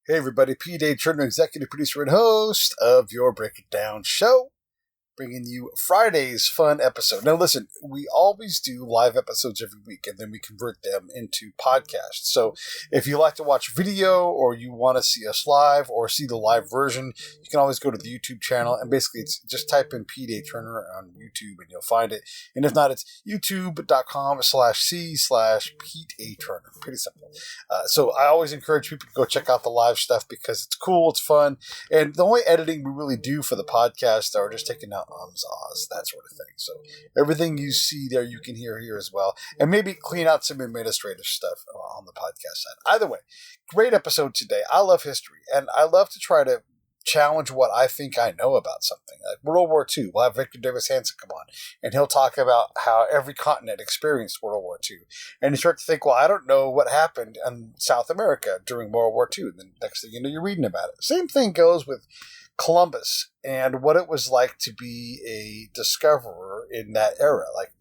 Hey everybody, P. Turner, executive producer and host of your Break It Down show, bringing you Friday's fun episode. Now listen, we always do live episodes every week and then we convert them into podcasts. So if you like to watch video or you want to see us live or see the live version, you can always go to the YouTube channel and basically it's just type in P. Turner on YouTube and you'll find it. And if not, it's youtube.com/c/Pete A. Turner. Pretty simple. So I always encourage people to go check out the live stuff because it's cool, it's fun. And the only editing we really do for the podcast are just taking out ums, ahs, that sort of thing. So everything you see there, you can hear here as well. And maybe clean out some administrative stuff on the podcast side. Either way, great episode today. I love history, and I love to try to challenge what I think I know about something. Like World War II, we'll have Victor Davis Hanson come on, and he'll talk about how every continent experienced World War II. And you start to think, well, I don't know what happened in South America during World War II. And then next thing you know, you're reading about it. Same thing goes with Columbus and what it was like to be a discoverer in that era. Like,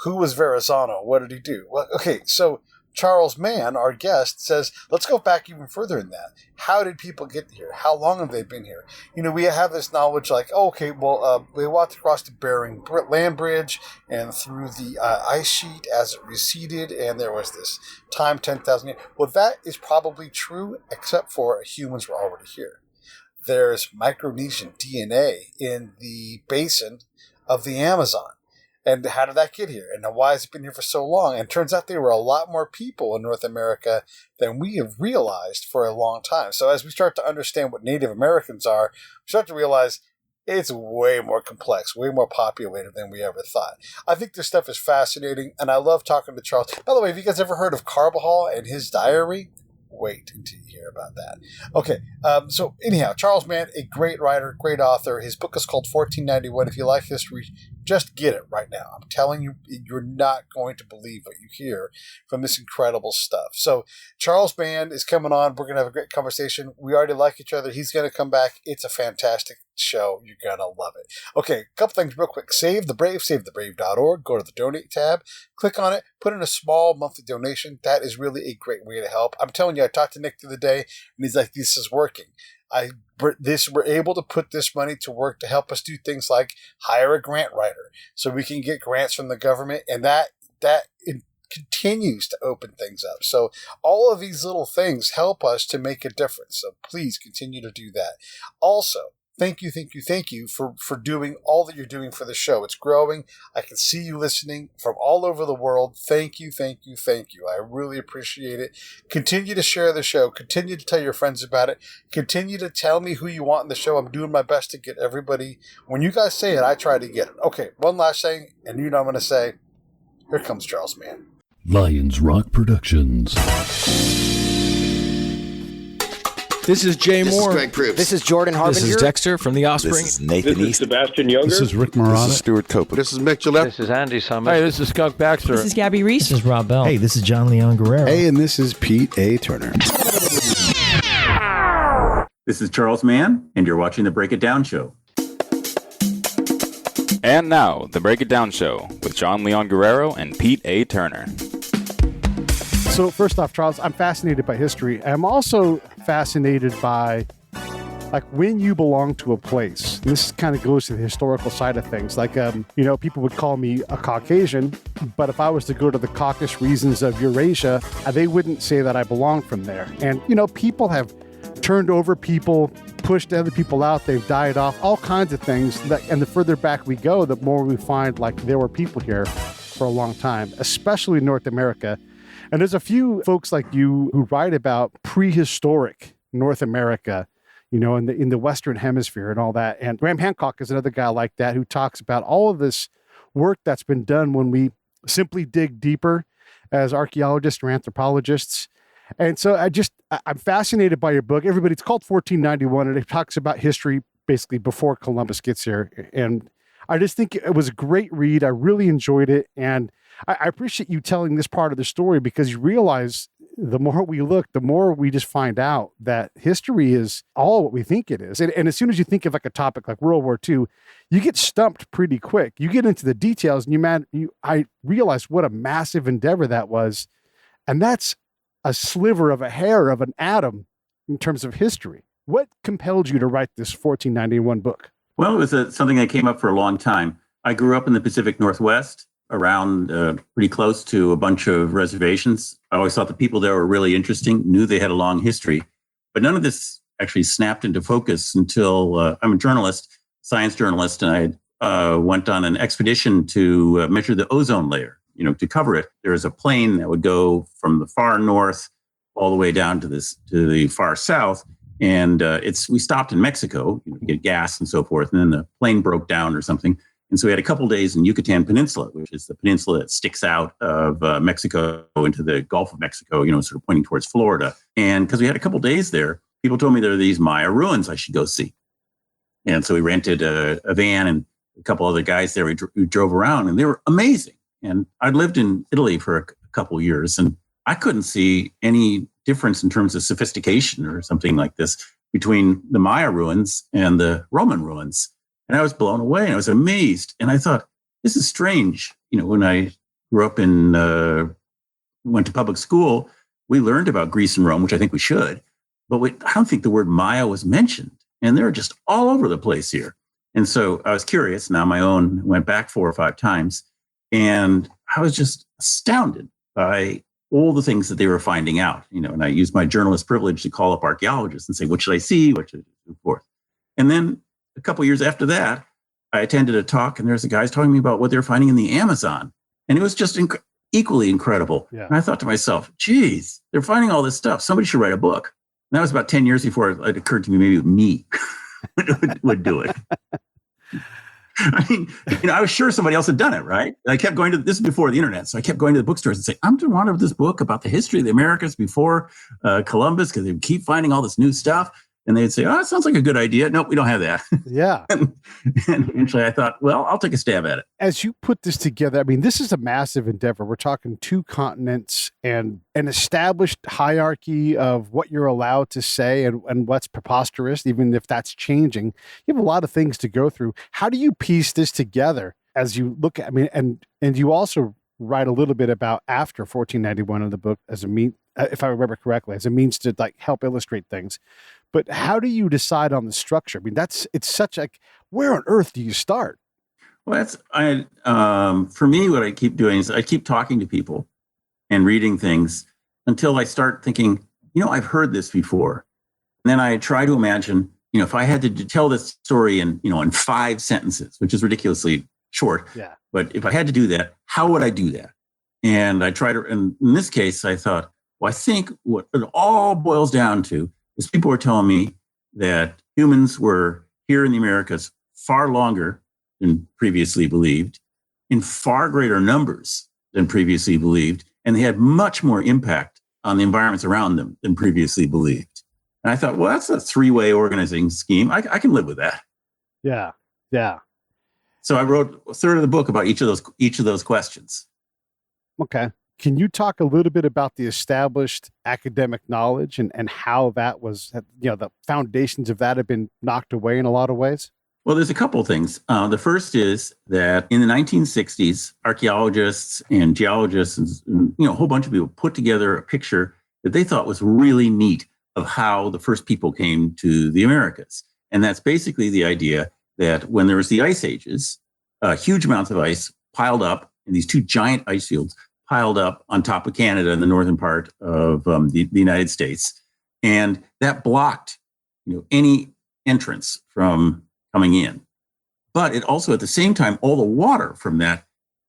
who was Verrazano? What did he do? Well, okay, so Charles Mann, our guest, says, let's go back even further than that. How did people get here? How long have they been here? You know, we have this knowledge like, we walked across the Bering Land Bridge and through the ice sheet as it receded, and there was this time, 10,000 years. Well, that is probably true, except for humans were already here. There's Micronesian DNA in the basin of the Amazon. And how did that get here? And why has it been here for so long? And it turns out there were a lot more people in North America than we have realized for a long time. So as we start to understand what Native Americans are, we start to realize it's way more complex, way more populated than we ever thought. I think this stuff is fascinating, and I love talking to Charles. By the way, have you guys ever heard of Carbajal and his diary? Wait until you hear about that. Okay, so anyhow, Charles Mann, a great writer, great author. His book is called 1491. If you like history, just get it right now. I'm telling you, you're not going to believe what you hear from this incredible stuff. So Charles Mann is coming on. We're going to have a great conversation. We already like each other. He's going to come back. It's a fantastic show. You're going to love it. Okay, a couple things real quick. Save the Brave, savethebrave.org. Go to the donate tab, click on it, put in a small monthly donation. That is really a great way to help. I'm telling you, I talked to Nick the other day, and he's like, this is working. We're able to put this money to work to help us do things like hire a grant writer so we can get grants from the government, and that it continues to open things up. So all of these little things help us to make a difference. So please continue to do that. Also, thank you for doing all that you're doing for the show. It's growing. I can see you listening from all over the world. Thank you. I really appreciate it. Continue to share the show. Continue to tell your friends about it. Continue to tell me who you want in the show. I'm doing my best to get everybody. When you guys say it, I try to get it. Okay, one last thing, and you know what I'm going to say. Here comes Charles Mann. Lions Rock Productions. This is Jay Moore. This is Greg Proops. This is Jordan Harbinger. This is Dexter from The Offspring. This is Nathan This is East. Sebastian Younger. This is Rick Moranis. This is Stuart Copeland. This is Mick Gillette. This is Andy Summers. Hey, this is Skunk Baxter. This is Gabby Reese. This is Rob Bell. Hey, this is John Leon Guerrero. Hey, and this is Pete A. Turner. This is Charles Mann, and you're watching The Break It Down Show. And now, The Break It Down Show with John Leon Guerrero and Pete A. Turner. So first off, Charles, I'm fascinated by history. I'm also fascinated by like when you belong to a place. This kind of goes to the historical side of things. Like, people would call me a Caucasian, but if I was to go to the Caucasus regions of Eurasia, they wouldn't say that I belong from there. And, people have turned over people, pushed other people out, they've died off, all kinds of things. And the further back we go, the more we find like there were people here for a long time, especially in North America. And there's a few folks like you who write about prehistoric North America, in the Western Hemisphere and all that. And Graham Hancock is another guy like that who talks about all of this work that's been done when we simply dig deeper as archaeologists or anthropologists. And so I'm fascinated by your book. It's called 1491, and it talks about history basically before Columbus gets here. And I just think it was a great read. I really enjoyed it. And I appreciate you telling this part of the story because you realize the more we look, the more we just find out that history is all what we think it is. And as soon as you think of like a topic like World War II, you get stumped pretty quick. You get into the details and I realized what a massive endeavor that was. And that's a sliver of a hair of an atom in terms of history. What compelled you to write this 1491 book? Well, it was something that came up for a long time. I grew up in the Pacific Northwest, around pretty close to a bunch of reservations. I always thought the people there were really interesting, knew they had a long history, but none of this actually snapped into focus until I'm a journalist, science journalist, and I went on an expedition to measure the ozone layer. To cover it, there was a plane that would go from the far north all the way down to the far south. And we stopped in Mexico, to get gas and so forth. And then the plane broke down or something. And so we had a couple of days in Yucatan Peninsula, which is the peninsula that sticks out of Mexico into the Gulf of Mexico, sort of pointing towards Florida. And because we had a couple of days there, people told me there are these Maya ruins I should go see. And so we rented a van and a couple other guys there. We drove around and they were amazing. And I'd lived in Italy for a couple of years and I couldn't see any difference in terms of sophistication or something like this between the Maya ruins and the Roman ruins. And I was blown away and I was amazed. And I thought, this is strange. When I grew up went to public school, we learned about Greece and Rome, which I think we should, but I don't think the word Maya was mentioned. And they're just all over the place here. And so I was curious. Now my own went back 4 or 5 times. And I was just astounded by all the things that they were finding out, and I used my journalist privilege to call up archaeologists and say, what should I see? What should I do forth? And then a couple of years after that, I attended a talk and there's a guy talking to me about what they're finding in the Amazon. And it was just equally incredible. Yeah. And I thought to myself, geez, they're finding all this stuff. Somebody should write a book. And that was about 10 years before it occurred to me, maybe me would do it. I mean, I was sure somebody else had done it, right? I kept going this is before the internet. So I kept going to the bookstores and say, I'm doing one of this book about the history of the Americas before Columbus, because they would keep finding all this new stuff. And they'd say, oh, it sounds like a good idea. Nope, we don't have that. Yeah. and eventually I thought, well, I'll take a stab at it. As you put this together, I mean, this is a massive endeavor. We're talking 2 continents and an established hierarchy of what you're allowed to say and what's preposterous, even if that's changing. You have a lot of things to go through. How do you piece this together as you look at, and you also write a little bit about after 1491 in the book as a mean, if I remember correctly, as a means to help illustrate things. But how do you decide on the structure? I mean, it's such where on earth do you start? Well, for me, what I keep doing is I keep talking to people and reading things until I start thinking, I've heard this before. And then I try to imagine, if I had to tell this story in 5 sentences, which is ridiculously short. Yeah. But if I had to do that, how would I do that? And and in this case, I thought, well, I think what it all boils down to is people were telling me that humans were here in the Americas far longer than previously believed, in far greater numbers than previously believed, and they had much more impact on the environments around them than previously believed. And I thought, well, that's a 3-way organizing scheme. I can live with that. Yeah, yeah. So I wrote a third of the book about each of those questions. Okay. Can you talk a little bit about the established academic knowledge and how that was, the foundations of that have been knocked away in a lot of ways? Well, there's a couple of things. The first is that in the 1960s, archaeologists and geologists and a whole bunch of people put together a picture that they thought was really neat of how the first people came to the Americas. And that's basically the idea that when there was the ice ages, huge amounts of ice piled up in these 2 giant ice fields piled up on top of Canada in the northern part of the United States. And that blocked any entrance from coming in. But it also, at the same time, all the water from that,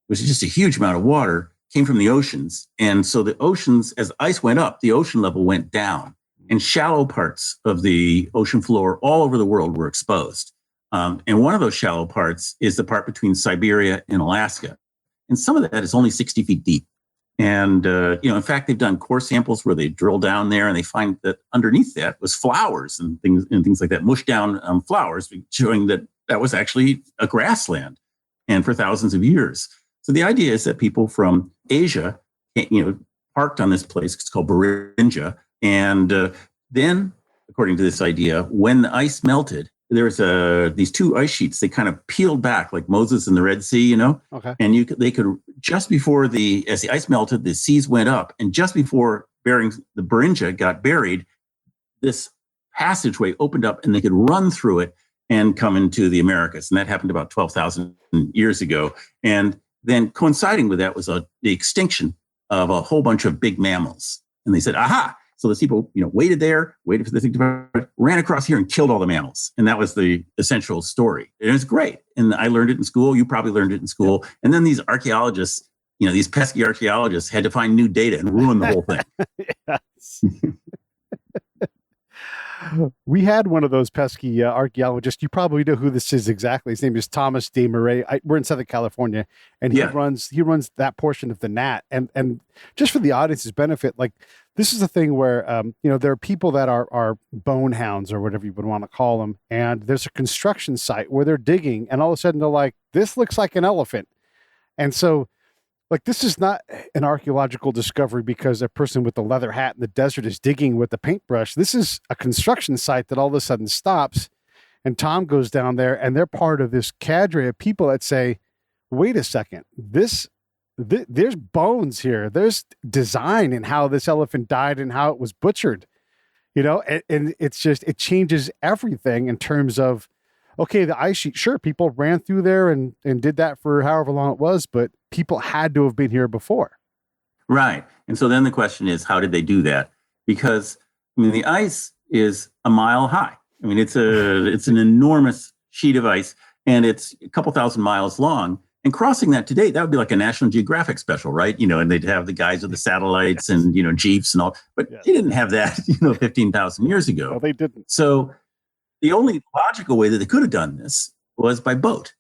which is just a huge amount of water, came from the oceans. And so the oceans, as ice went up, the ocean level went down. And shallow parts of the ocean floor all over the world were exposed. And one of those shallow parts is the part between Siberia and Alaska. And some of that is only 60 feet deep. And, in fact, they've done core samples where they drill down there and they find that underneath that was flowers and things like that, mushed down flowers, showing that was actually a grassland and for thousands of years. So the idea is that people from Asia, parked on this place. It's called Beringia. And then, according to this idea, when the ice melted, there's these 2 ice sheets. They kind of peeled back like Moses in the Red Sea, Okay. And they could just before as the ice melted, the seas went up, and just before the Beringia got buried, this passageway opened up and they could run through it and come into the Americas. And that happened about 12,000 years ago. And then coinciding with that was the extinction of a whole bunch of big mammals. And they said, aha. So the people, waited for the thing to ran across here and killed all the mammals. And that was the essential story. And it was great. And I learned it in school. You probably learned it in school. And then these archaeologists, these pesky archaeologists had to find new data and ruin the whole thing. We had one of those pesky archaeologists. You probably know who this is exactly. His name is Thomas De Marais. We're in Southern California, and he runs that portion of the NAT. And just for the audience's benefit, like this is the thing where there are people that are bone hounds or whatever you would want to call them, and there's a construction site where they're digging, and all of a sudden they're like, "This looks like an elephant," and so. Like, this is not an archaeological discovery because a person with the leather hat in the desert is digging with a paintbrush. This is a construction site that all of a sudden stops, and Tom goes down there, and they're part of this cadre of people that say, wait a second, there's bones here. There's design in how this elephant died and how it was butchered, and it's just, it changes everything in terms of, okay, the ice sheet, sure, people ran through there and did that for however long it was, but people had to have been here before. Right. And so then the question is, how did they do that? Because, the ice is a mile high. It's an enormous sheet of ice, and it's a couple thousand miles long. And crossing that today, that would be like a National Geographic special, right? And they'd have the guys with the satellites and, jeeps and all. But they didn't have that, 15,000 years ago. No, they didn't. So the only logical way that they could have done this was by boat.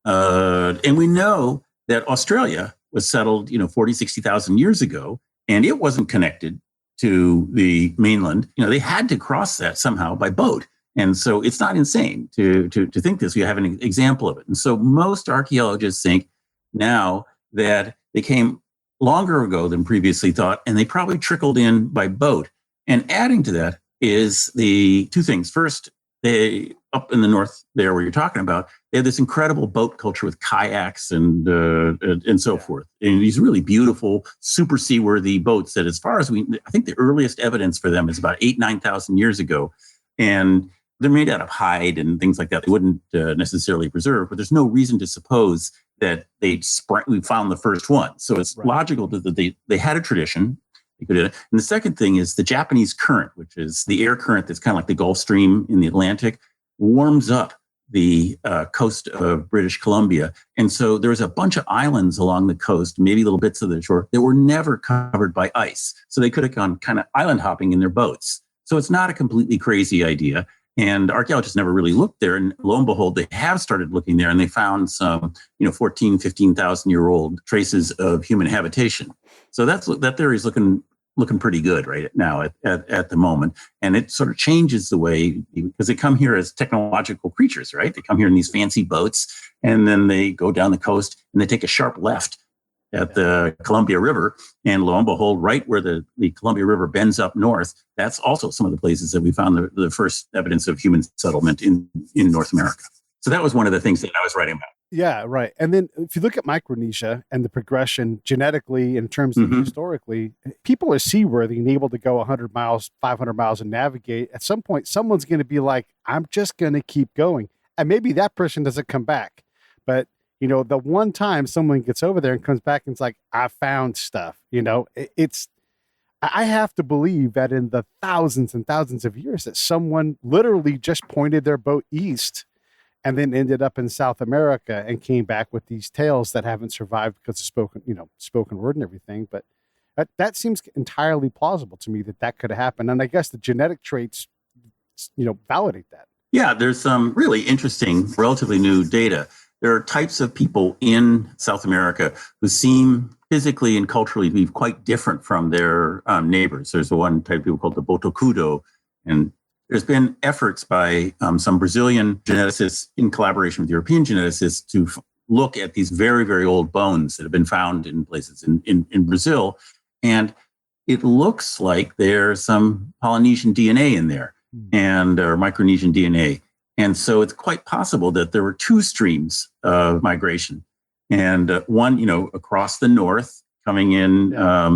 And we know that Australia was settled, 40, 60,000 years ago, and it wasn't connected to the mainland. They had to cross that somehow by boat. And so it's not insane to think this. We have an example of it. And so most archaeologists think now that they came longer ago than previously thought, and they probably trickled in by boat. And adding to that is the two things. First, they up in the north there where you're talking about, they have this incredible boat culture with kayaks and so forth. And these really beautiful, super seaworthy boats that as far as I think the earliest evidence for them is about 9,000 years ago. And they're made out of hide and things like that. They wouldn't necessarily preserve, but there's no reason to suppose that we found the first one. So it's logical that they had a tradition. And the second thing is the Japanese current, which is the air current that's kind of like the Gulf Stream in the Atlantic, warms up the coast of British Columbia. And so there was a bunch of islands along the coast, maybe little bits of the shore, that were never covered by ice. So they could have gone kind of island hopping in their boats. So it's not a completely crazy idea. And archaeologists never really looked there. And lo and behold, they have started looking there, and they found some, 14, 15,000 year old traces of human habitation. So that theory is looking pretty good right now at the moment. And it sort of changes the way, because they come here as technological creatures, right? They come here in these fancy boats, and then they go down the coast and they take a sharp left at the Columbia River. And lo and behold, right where the Columbia River bends up north, that's also some of the places that we found the first evidence of human settlement in North America. So that was one of the things that I was writing about. Yeah, right. And then if you look at Micronesia and the progression genetically in terms of historically, people are seaworthy and able to go 100 miles, 500 miles and navigate. At some point, someone's going to be like, I'm just going to keep going. And maybe that person doesn't come back. But, the one time someone gets over there and comes back and it's like, I found stuff, I have to believe that in the thousands and thousands of years that someone literally just pointed their boat east and then ended up in South America and came back with these tales that haven't survived because of spoken word and everything. But that seems entirely plausible to me that could have happened. And I guess the genetic traits, validate that. Yeah, there's some really interesting, relatively new data. There are types of people in South America who seem physically and culturally to be quite different from their neighbors. There's one type of people called the Botocudo, and there's been efforts by some Brazilian geneticists in collaboration with European geneticists to look at these very, very old bones that have been found in places in Brazil. And it looks like there's some Polynesian DNA in there or Micronesian DNA. And so it's quite possible that there were two streams of migration. And one, across the north, coming in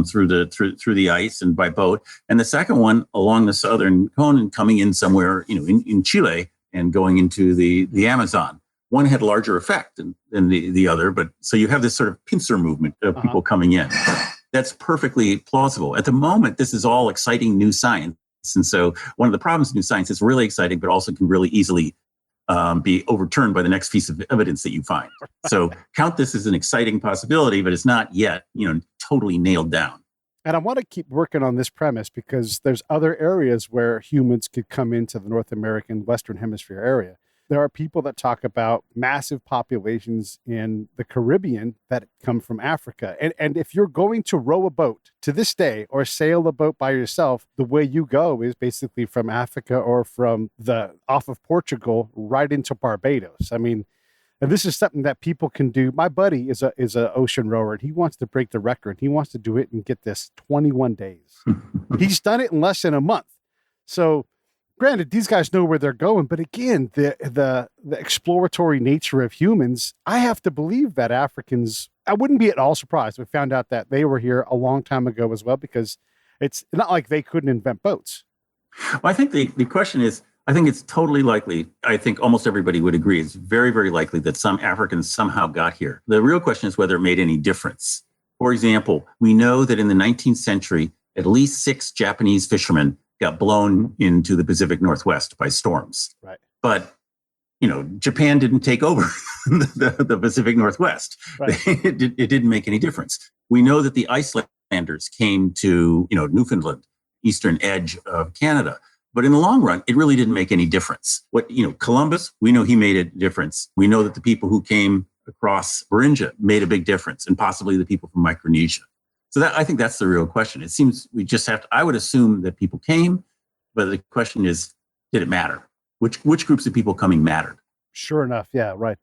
through the ice and by boat, and the second one along the southern cone and coming in somewhere, in Chile and going into the Amazon. One had a larger effect than the other, but so you have this sort of pincer movement of people coming in. That's perfectly plausible. At the moment, this is all exciting new science. And so one of the problems in new science is really exciting, but also can really easily be overturned by the next piece of evidence that you find. So count this as an exciting possibility, but it's not yet, totally nailed down. And I want to keep working on this premise because there's other areas where humans could come into the North American, Western Hemisphere area. There are people that talk about massive populations in the Caribbean that come from Africa. And if you're going to row a boat to this day or sail a boat by yourself, the way you go is basically from Africa or from off of Portugal right into Barbados. I mean, and this is something that people can do. My buddy is a ocean rower, and he wants to break the record. He wants to do it and get this 21 days. He's done it in less than a month. So granted, these guys know where they're going, but again, the exploratory nature of humans, I have to believe that Africans, I wouldn't be at all surprised if we found out that they were here a long time ago as well, because it's not like they couldn't invent boats. Well, I think the question is, I think it's totally likely. I think almost everybody would agree. It's very, very likely that some Africans somehow got here. The real question is whether it made any difference. For example, we know that in the 19th century, at least 6 Japanese fishermen got blown into the Pacific Northwest by storms. Right. But, Japan didn't take over the Pacific Northwest. Right. It didn't make any difference. We know that the Icelanders came to, Newfoundland, eastern edge of Canada. But in the long run, it really didn't make any difference. Columbus, we know he made a difference. We know that the people who came across Beringia made a big difference, and possibly the people from Micronesia. So I think that's the real question. It seems we just have to, I would assume that people came, but the question is, did it matter? Which groups of people coming mattered? Sure enough. Yeah, right.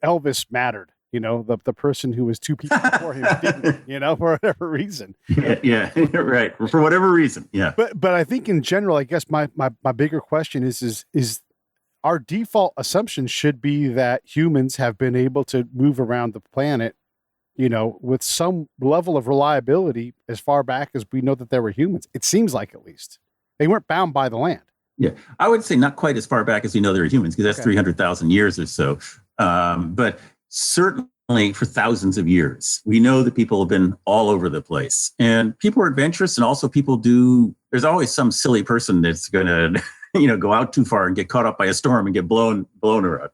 Elvis mattered. The person who was 2 people before him didn't, for whatever reason. Yeah, right. For whatever reason. Yeah. But I think in general, I guess my bigger question is our default assumption should be that humans have been able to move around the planet, with some level of reliability as far back as we know that there were humans. It seems like, at least they weren't bound by the land. Yeah. I would say not quite as far back as we know there were humans, because that's 300,000 years or so. But certainly for thousands of years, we know that people have been all over the place, and people are adventurous, and also there's always some silly person that's going to, go out too far and get caught up by a storm and get blown around.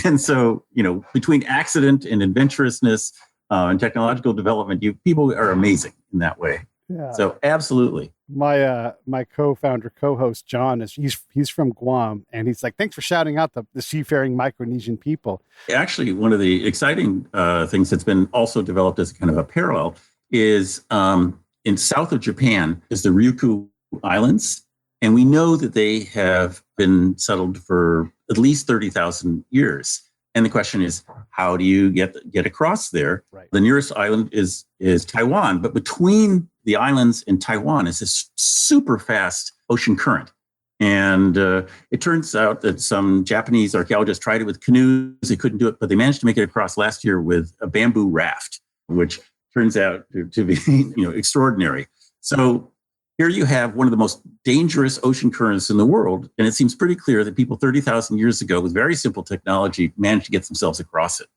And so, between accident and adventurousness and technological development, people are amazing in that way. Yeah. So absolutely. My co-host, John, he's from Guam, and he's like, thanks for shouting out the seafaring Micronesian people. Actually, one of the exciting things that's been also developed as kind of a parallel is in south of Japan is the Ryukyu Islands. And we know that they have been settled for at least 30,000 years. And the question is, how do you get across there? Right. The nearest island is Taiwan, but between the islands and Taiwan is this super fast ocean current. And it turns out that some Japanese archaeologists tried it with canoes. They couldn't do it, but they managed to make it across last year with a bamboo raft, which turns out to be extraordinary. So here you have one of the most dangerous ocean currents in the world, and it seems pretty clear that people 30,000 years ago with very simple technology managed to get themselves across it.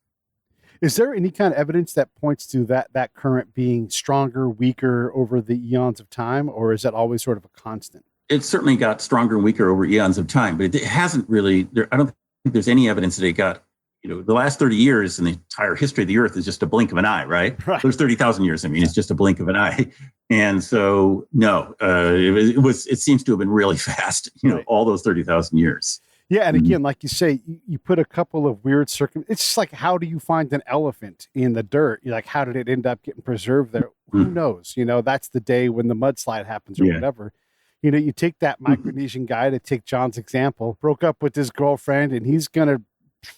Is there any kind of evidence that points to that current being stronger, weaker over the eons of time, or is that always sort of a constant? It certainly got stronger and weaker over eons of time, but it hasn't really, I don't think there's any evidence that it got, the last 30 years in the entire history of the earth is just a blink of an eye, right? There's 30,000 years. I mean, it's just a blink of an eye. And so, no, it seems to have been really fast, all those 30,000 years. Yeah. And again, like you say, you put a couple of weird it's just like, how do you find an elephant in the dirt? You're like, how did it end up getting preserved there? Who knows? That's the day when the mudslide happens or whatever. You take that Micronesian guy, to take John's example, broke up with his girlfriend, and he's going to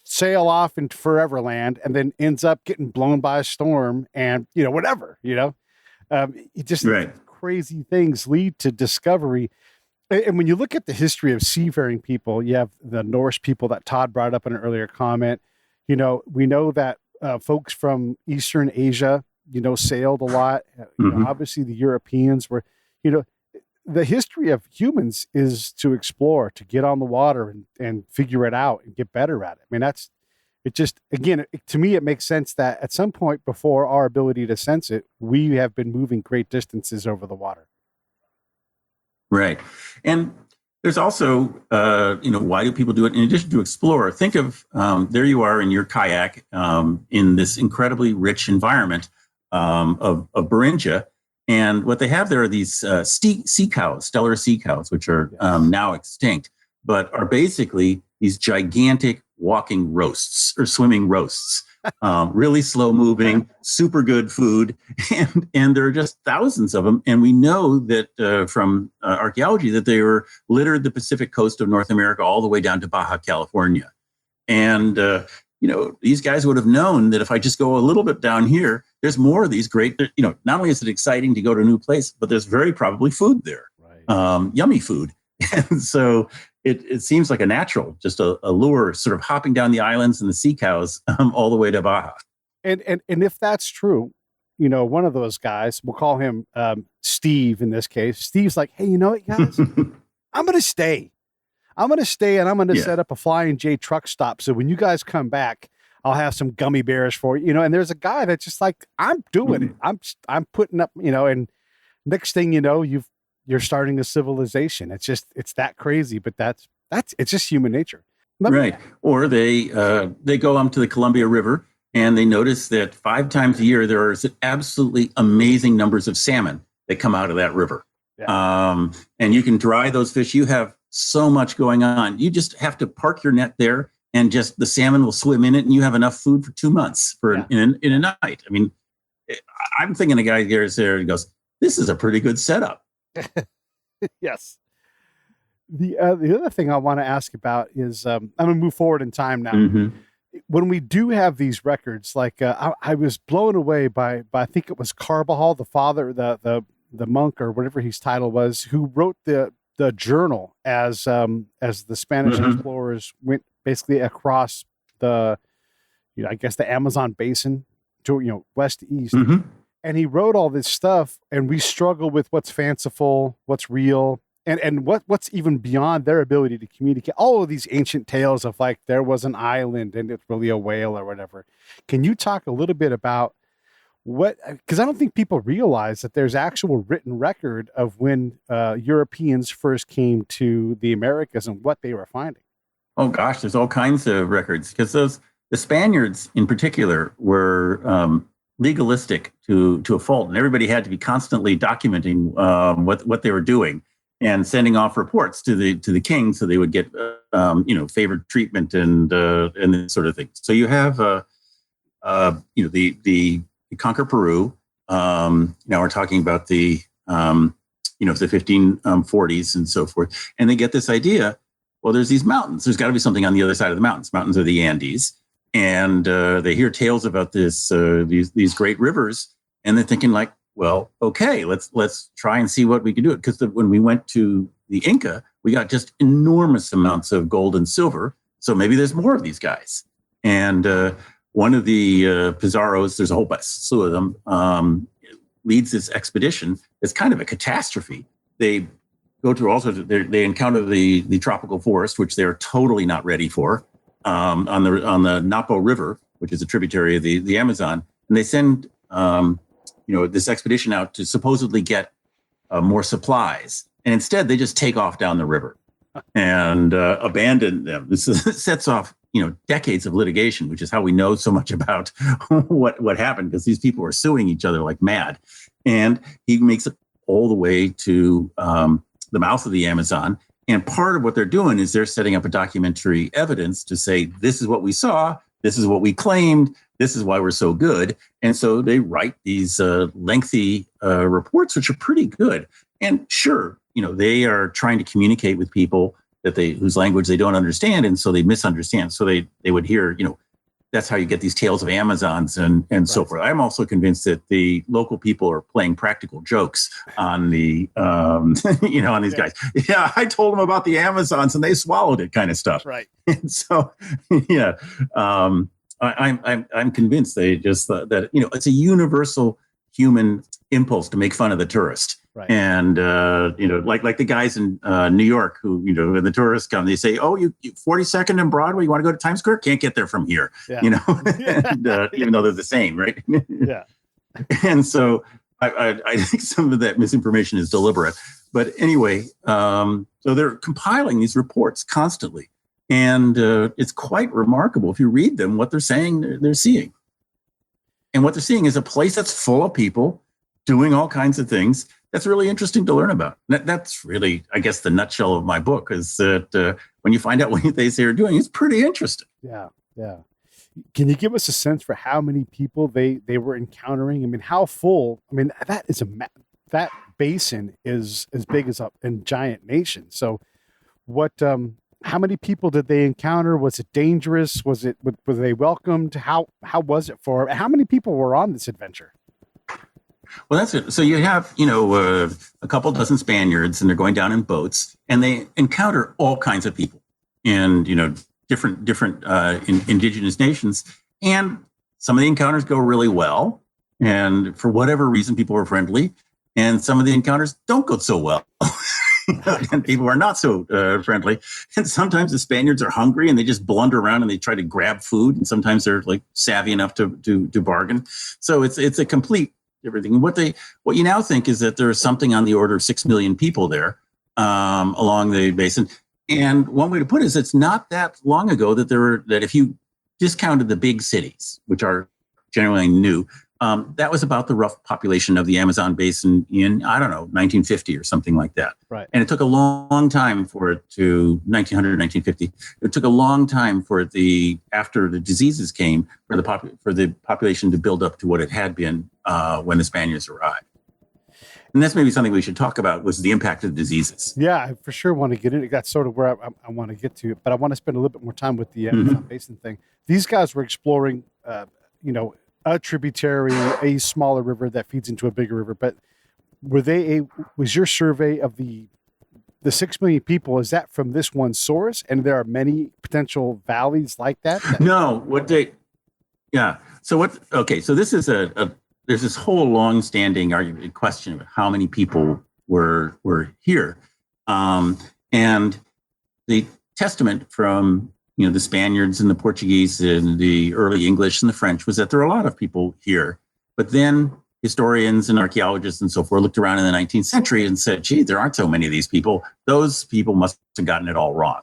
sail off into forever land, and then ends up getting blown by a storm and, whatever, it just crazy things lead to discovery. And when you look at the history of seafaring people, you have the Norse people that Todd brought up in an earlier comment. We know that folks from Eastern Asia, sailed a lot. Obviously the Europeans were, the history of humans is to explore, to get on the water and figure it out and get better at it. I mean, to me, it makes sense that at some point before our ability to sense it, we have been moving great distances over the water. Right. And there's also, why do people do it? In addition to explore, think of, there you are in your kayak in this incredibly rich environment of Beringia. And what they have there are these sea cows, stellar sea cows, which are now extinct, but are basically these gigantic walking roasts or swimming roasts, really slow moving, super good food. And there are just thousands of them. And we know that from archaeology that they were littered the Pacific coast of North America all the way down to Baja California. And, these guys would have known that if I just go a little bit down here, there's more of these great, not only is it exciting to go to a new place, but there's very probably food there, right. Yummy food. And so it seems like a natural, just a lure sort of hopping down the islands and the sea cows all the way to Baja. And if that's true, one of those guys, we'll call him Steve in this case. Steve's like, hey, you know what, guys? I'm going to stay and I'm going to set up a Flying J truck stop. So when you guys come back, I'll have some gummy bears for you, and there's a guy that's just like, I'm doing it. I'm putting up, and next thing you know, you're starting a civilization. It's that crazy, but it's just human nature. Right. Or they go up to the Columbia River and they notice that 5 times a year, there are absolutely amazing numbers of salmon that come out of that river. Yeah. And you can dry those fish. You have so much going on. You just have to park your net there and just the salmon will swim in it and you have enough food for 2 months in a night. I mean, I'm thinking a guy there and goes, this is a pretty good setup. Yes. The other thing I want to ask about is I'm going to move forward in time now. Mm-hmm. When we do have these records, like I was blown away by I think it was Carbajal, the father, the monk or whatever his title was, who wrote the journal as the Spanish explorers went basically across the Amazon basin to west to east. Mm-hmm. And he wrote all this stuff, and we struggle with what's fanciful, what's real, and what's even beyond their ability to communicate. All of these ancient tales of like there was an island and it's really a whale or whatever. Can you talk a little bit about because I don't think people realize that there's actual written record of when Europeans first came to the Americas and what they were finding. Oh gosh, there's all kinds of records because the Spaniards in particular were legalistic to a fault, and everybody had to be constantly documenting what they were doing and sending off reports to the king so they would get favored treatment and this sort of thing. So you have the conquer Peru. Now we're talking about the 1540s and so forth, and they get this idea. Well, there's these mountains. There's got to be something on the other side of the mountains. Mountains are the Andes. And they hear tales about these great rivers, and they're thinking like, well, okay, let's try and see what we can do. Because when we went to the Inca, we got just enormous amounts of gold and silver. So maybe there's more of these guys. And one of the Pizarros, there's a whole slew of them, leads this expedition. It's kind of a catastrophe. They go through all sorts of. They encounter the tropical forest, which they're totally not ready for. On the Napo River, which is a tributary of the Amazon, and they send this expedition out to supposedly get more supplies, and instead they just take off down the river and abandon them. This sets off decades of litigation, which is how we know so much about what happened, because these people are suing each other like mad. And he makes it all the way to the mouth of the Amazon. And part of what they're doing is they're setting up a documentary evidence to say, this is what we saw, this is what we claimed, this is why we're so good. And so they write these lengthy reports, which are pretty good. And sure, they are trying to communicate with people whose language they don't understand, and so they misunderstand. So they would hear, that's how you get these tales of Amazons and so forth. I'm also convinced that the local people are playing practical jokes on the, on these guys. Yeah, I told them about the Amazons and they swallowed it, kind of stuff. Right. And so, I'm convinced they just thought that, it's a universal human impulse to make fun of the tourist. Right. And, like the guys in New York who, when the tourists come, they say, oh, you 42nd and Broadway, you want to go to Times Square? Can't get there from here, Yeah. and, even though they're the same, right? Yeah. And so I think some of that misinformation is deliberate. But anyway, so they're compiling these reports constantly. And it's quite remarkable if you read them, what they're saying they're seeing. And what they're seeing is a place that's full of people doing all kinds of things. That's really interesting to learn about. That's really, I guess, the nutshell of my book is that when you find out what they say are doing, it's pretty interesting. Yeah, yeah. Can you give us a sense for how many people they were encountering? I mean, how full? I mean, that basin is as big as a giant nation. So, what? How many people did they encounter? Was it dangerous? Were they welcomed? How was it for? How many people were on this adventure? Well, that's it. So you have, a couple dozen Spaniards, and they're going down in boats, and they encounter all kinds of people, and different indigenous nations, and some of the encounters go really well, and for whatever reason, people are friendly, and some of the encounters don't go so well. And people are not so friendly. And sometimes the Spaniards are hungry and they just blunder around and they try to grab food. And sometimes they're like savvy enough to bargain. So it's a complete everything. And what you now think is that there's something on the order of 6 million people there along the basin. And one way to put it is it's not that long ago that if you discounted the big cities, which are generally new, that was about the rough population of the Amazon basin in, 1950 or something like that. Right. And it took a long time for it to 1950. It took a long time for after the diseases came for the population to build up to what it had been when the Spaniards arrived. And that's maybe something we should talk about was the impact of the diseases. Yeah, I for sure want to get into. That's sort of where I want to get to, but I want to spend a little bit more time with the Amazon basin thing. These guys were exploring, a tributary, a smaller river that feeds into a bigger river. But was your survey of the 6 million people, is that from this one source? And there are many potential valleys like that? No, So this is there's this whole long-standing argument question of how many people were here. And the testament from the Spaniards and the Portuguese and the early English and the French was that there are a lot of people here. But then historians and archaeologists and so forth looked around in the 19th century and said, gee, there aren't so many of these people. Those people must have gotten it all wrong.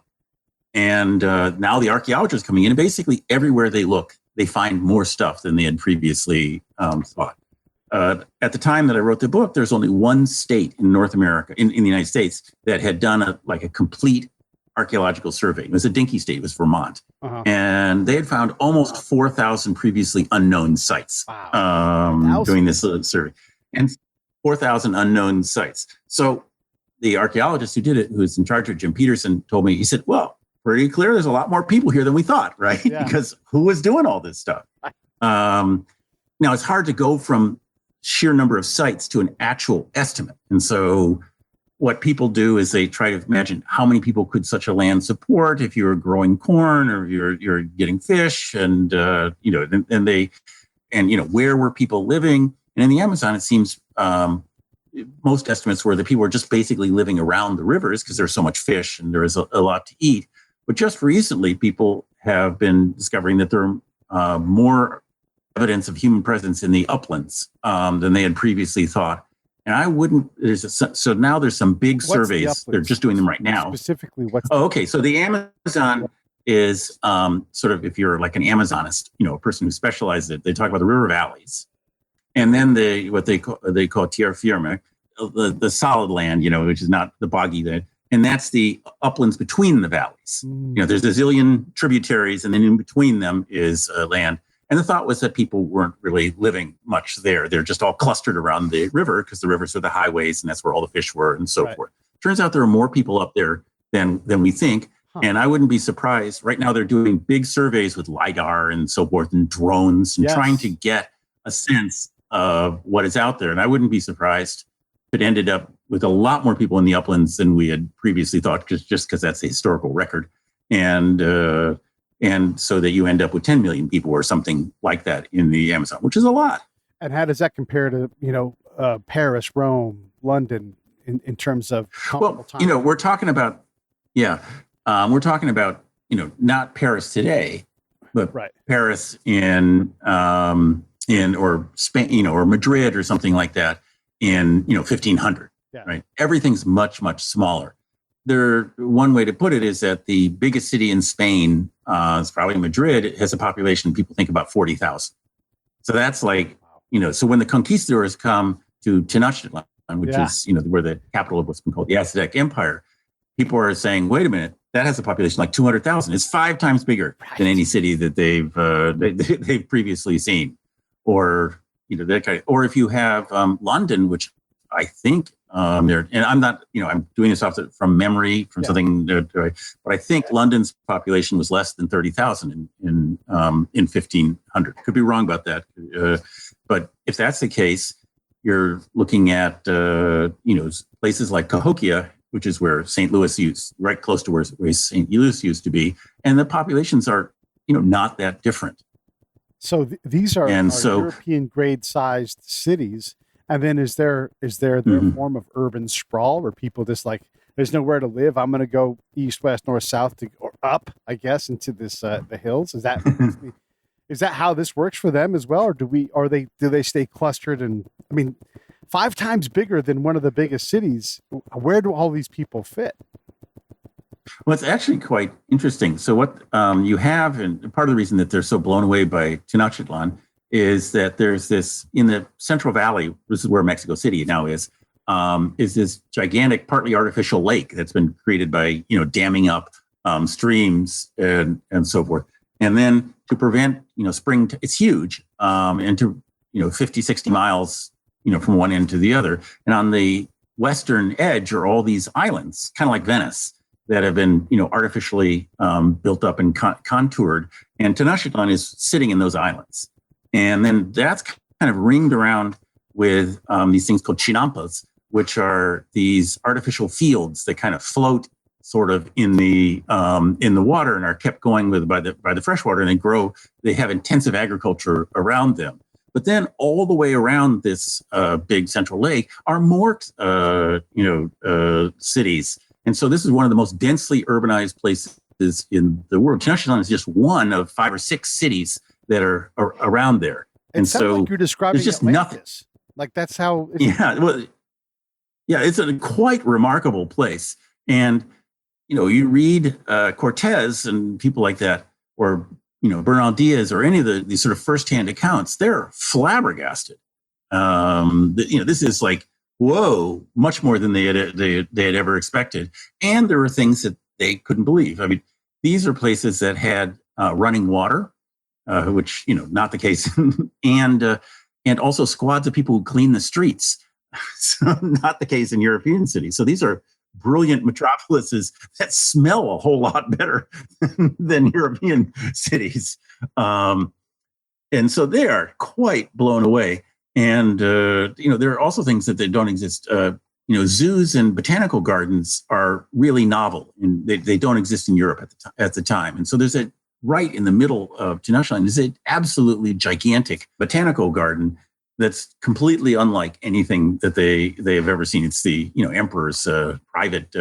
And now the archaeologists coming in, and basically everywhere they look, they find more stuff than they had previously thought. At the time that I wrote the book, there's only one state in North America, in the United States, that had done a complete archaeological survey. It was a dinky state. It was Vermont. Uh-huh. And they had found almost 4,000 previously unknown sites. Wow. Doing this survey. And 4,000 unknown sites. So the archaeologist who did it, who's in charge of Jim Peterson, told me, he said, well, pretty clear there's a lot more people here than we thought, right? Yeah. Because who was doing all this stuff? Now, it's hard to go from sheer number of sites to an actual estimate. And so what people do is they try to imagine how many people could such a land support if you're growing corn or you're getting fish, and where were people living? And in the Amazon, it seems most estimates were that people were just basically living around the rivers because there's so much fish and there is a lot to eat. But just recently, people have been discovering that there are more evidence of human presence in the uplands than they had previously thought. And so now there's some big surveys. They're just doing them right now. Specifically, okay. So the Amazon is sort of, if you're like an Amazonist, a person who specializes in it, they talk about the river valleys. And then what they call tierra firme, the solid land, which is not the boggy land. And that's the uplands between the valleys. There's a zillion tributaries, and then in between them is land. And the thought was that people weren't really living much there. They're just all clustered around the river because the rivers are the highways, and that's where all the fish were and so forth. Turns out there are more people up there than we think. Huh. And I wouldn't be surprised. Right now, they're doing big surveys with LiDAR and so forth and drones and trying to get a sense of what is out there. And I wouldn't be surprised if it ended up with a lot more people in the uplands than we had previously thought, just because that's a historical record. And And so that you end up with 10 million people or something like that in the Amazon, which is a lot. And how does that compare to, Paris, Rome, London in terms of comparable time? We're talking about, not Paris today, but Right. Paris in or Spain, or Madrid or something like that in 1500. Yeah. Right. Everything's much, much smaller. One way to put it is that the biggest city in Spain is probably Madrid. It has a population people think about 40,000. So that's like, so when the conquistadors come to Tenochtitlan, which is where the capital of what's been called the Aztec Empire, people are saying, wait a minute, that has a population like 200,000. It's 5 times bigger than any city that they've previously seen, or that kind of, or if you have London, which I think there, and I'm not, I'm doing this from memory from something, but I think London's population was less than 30,000 in 1500. Could be wrong about that, but if that's the case, you're looking at places like Cahokia, which is where St. Louis right close to where St. Louis used to be, and the populations are not that different. So these are European grade sized cities. And then is there a form of urban sprawl where people just like, there's nowhere to live, I'm going to go east, west, north, south, or up, I guess, into this the hills? Is that how this works for them as well, or do they stay clustered? And I mean, 5 times bigger than one of the biggest cities. Where do all these people fit? Well, it's actually quite interesting. So what you have, and part of the reason that they're so blown away by Tenochtitlan, is that there's this, in the Central Valley, this is where Mexico City now is this gigantic, partly artificial lake that's been created by, damming up streams and so forth. And then to prevent, spring, it's huge, and to, 50, 60 miles, from one end to the other. And on the western edge are all these islands, kind of like Venice, that have been, artificially built up and contoured. And Tenochtitlan is sitting in those islands. And then that's kind of ringed around with these things called chinampas, which are these artificial fields that kind of float sort of in the water and are kept going by the fresh water, and they grow. They have intensive agriculture around them. But then all the way around this big central lake are more cities. And so this is one of the most densely urbanized places in the world. Tenochtitlan is just one of 5 or 6 cities that are around there. And so like you're describing there's just Atlantis. nothing. Like that's how. It's a quite remarkable place. And, you read Cortez and people like that, or, Bernal Diaz, or any of these sort of firsthand accounts, they're flabbergasted. This is like, whoa, much more than they had ever expected. And there were things that they couldn't believe. I mean, these are places that had running water, which, not the case, and also squads of people who clean the streets. So not the case in European cities. So these are brilliant metropolises that smell a whole lot better than European cities. And so they are quite blown away. And, there are also things that don't exist. Zoos and botanical gardens are really novel, and they don't exist in Europe at the time. And so there's right in the middle of Tenochtitlan is an absolutely gigantic botanical garden that's completely unlike anything that they have ever seen. It's the emperor's private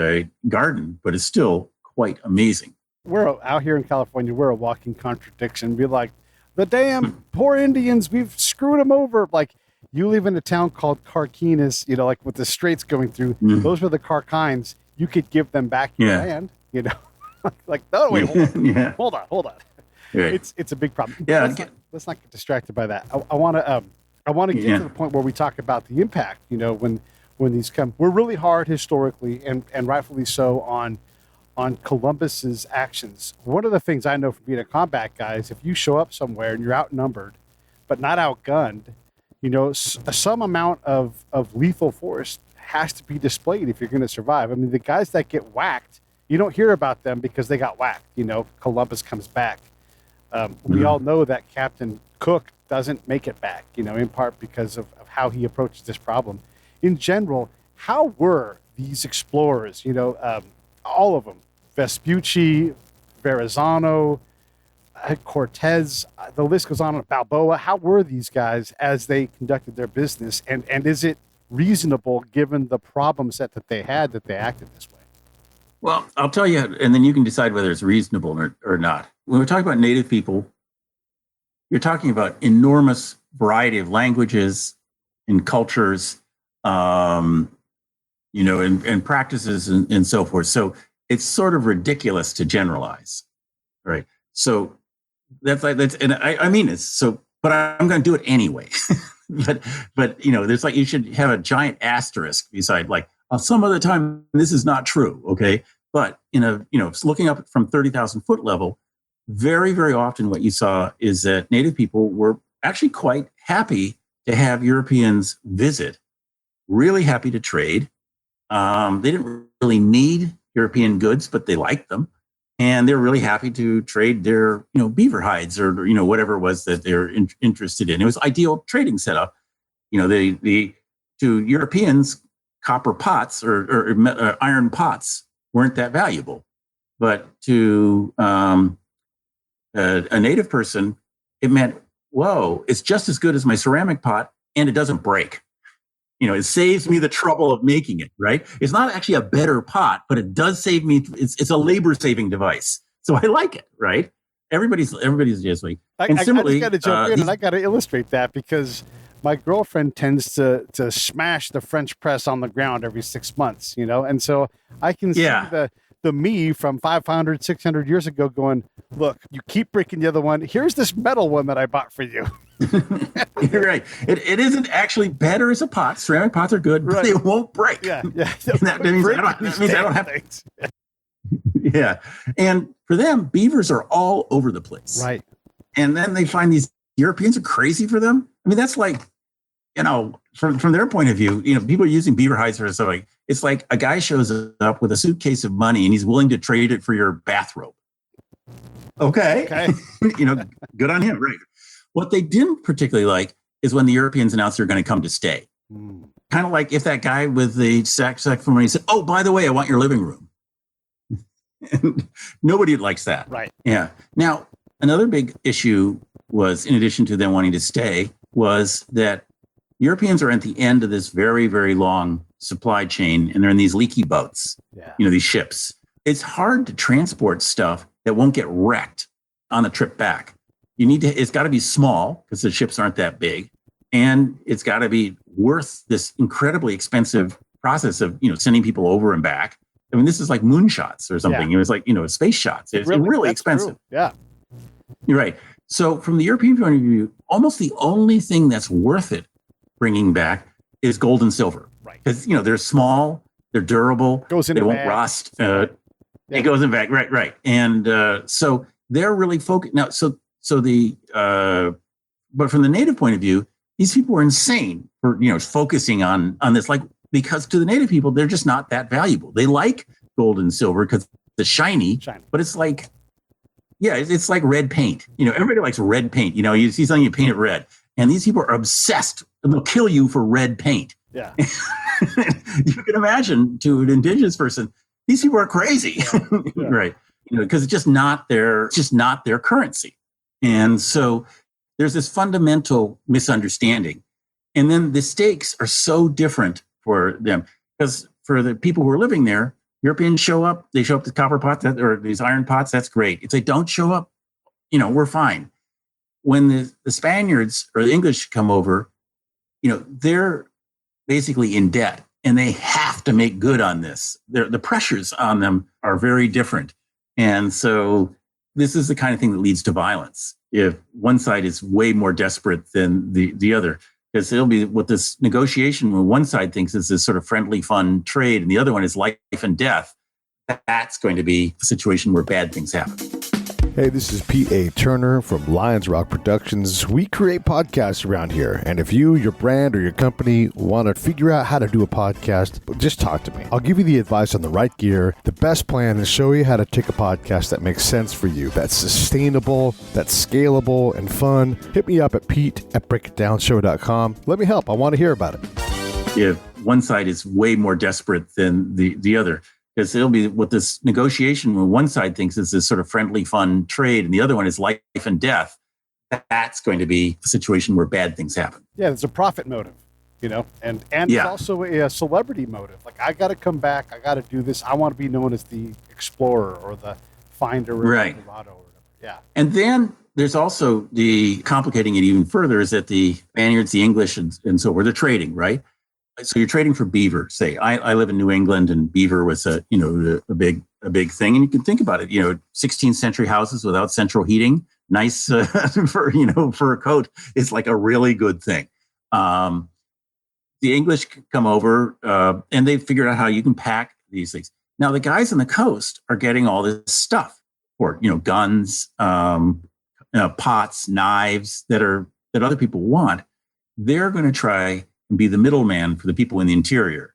garden, but it's still quite amazing. We're out here in California. We're a walking contradiction. Be like, the damn poor Indians, we've screwed them over. Like, you live in a town called Carquinez, like with the straits going through. Those were the Carquines. You could give them back your land, like, no, wait, hold on. Right. It's a big problem. Yeah. Let's not get distracted by that. I want to get to the point where we talk about the impact, when these come. We're really hard historically and rightfully so on Columbus's actions. One of the things I know from being a combat guy is if you show up somewhere and you're outnumbered, but not outgunned, some amount of lethal force has to be displayed if you're going to survive. I mean, the guys that get whacked, you don't hear about them because they got whacked. Columbus comes back. We all know that Captain Cook doesn't make it back, in part because of how he approaches this problem. In general, how were these explorers, all of them, Vespucci, Verrazano, Cortez, the list goes on. Balboa. How were these guys as they conducted their business? And is it reasonable given the problem set that they had that they acted this way? Well, I'll tell you, and then you can decide whether it's reasonable or not. When we're talking about native people, you're talking about enormous variety of languages and cultures, and practices and so forth. So it's sort of ridiculous to generalize, right? So and I mean this. So, but I'm going to do it anyway. but there's you should have a giant asterisk beside some other time this is not true, okay? But looking up from 30,000 foot level, very, very often what you saw is that native people were actually quite happy to have Europeans visit, really happy to trade. They didn't really need European goods, but they liked them. And they're really happy to trade their, beaver hides or, whatever it was that they're interested in. It was ideal trading setup. To Europeans, copper pots or iron pots weren't that valuable. But to a native person, it meant, whoa, it's just as good as my ceramic pot and it doesn't break. It saves me the trouble of making it, right? It's not actually a better pot, but it does save me. It's a labor-saving device. So I like it, right? Everybody's just like. I just got to jump in and I got to illustrate that because my girlfriend tends to smash the French press on the ground every 6 months, and so I can see the me from 500, 600 years ago going, look, you keep breaking the other one. Here's this metal one that I bought for you. You're right. It isn't actually better as a pot. Ceramic pots are good, but they won't break. Yeah. that means I don't have things. Yeah. And for them, beavers are all over the place. Right. And then they find these Europeans are crazy for them. I mean, that's from their point of view, people are using beaver hides for something. It's like a guy shows up with a suitcase of money and he's willing to trade it for your bathrobe. Okay. Good on him. Right. What they didn't particularly like is when the Europeans announced they're going to come to stay. Kind of like if that guy with the sack for money said, oh, by the way, I want your living room. And nobody likes that. Right. Yeah. Now, another big issue was, in addition to them wanting to stay, was that Europeans are at the end of this very, very long supply chain, and they're in these leaky boats, these ships. It's hard to transport stuff that won't get wrecked on the trip back. It's got to be small because the ships aren't that big. And it's got to be worth this incredibly expensive process of, sending people over and back. I mean, this is like moonshots or something. Yeah. It was like, space shots. It's really expensive. True. Yeah. You're right. So from the European point of view, almost the only thing that's worth it bringing back is gold and silver. Right. Because, they're small, they're durable, they won't rust. It goes in bag. Right. And so they're really focused. Now, but from the native point of view, these people were insane for, focusing on this, because to the native people, they're just not that valuable. They like gold and silver because it's shiny, but it's like, it's like red paint. Everybody likes red paint. You see something, you paint it red. And these people are obsessed and they'll kill you for red paint. Yeah. You can imagine to an indigenous person, these people are crazy. Yeah. Right. Because it's just not their currency. And so there's this fundamental misunderstanding. And then the stakes are so different for them. Because for the people who are living there, Europeans show up, they show up with copper pots or these iron pots, that's great. If they don't show up, we're fine. When the Spaniards or the English come over, they're basically in debt and they have to make good on this. The pressures on them are very different. And so this is the kind of thing that leads to violence if one side is way more desperate than the other. Because it'll be with this negotiation when one side thinks it's this sort of friendly, fun trade and the other one is life and death. That's going to be a situation where bad things happen. Hey, this is Pete A. Turner from Lions Rock Productions. We create podcasts around here. And if you, your brand, or your company want to figure out how to do a podcast, just talk to me. I'll give you the advice on the right gear, the best plan, and show you how to take a podcast that makes sense for you, that's sustainable, that's scalable, and fun. Hit me up at pete@breakitdownshow.com. Let me help. I want to hear about it. If one side is way more desperate than the other, because it'll be what this negotiation, when one side thinks is this sort of friendly, fun trade, and the other one is life and death. That's going to be a situation where bad things happen. Yeah, there's a profit motive, and Yeah. there's also a celebrity motive. Like, I got to come back, I got to do this. I want to be known as the explorer or the finder of Right. Colorado or whatever. Yeah. And then there's also the complicating it even further is that the Spaniards, the English, and so forth, they're trading, right? So you're trading for beaver. Say, I live in New England, and beaver was a big thing. And you can think about it. 16th century houses without central heating, nice for a coat is like a really good thing. The English come over and they figured out how you can pack these things. Now the guys on the coast are getting all this stuff for guns, pots, knives that other people want. They're going to try and be the middleman for the people in the interior,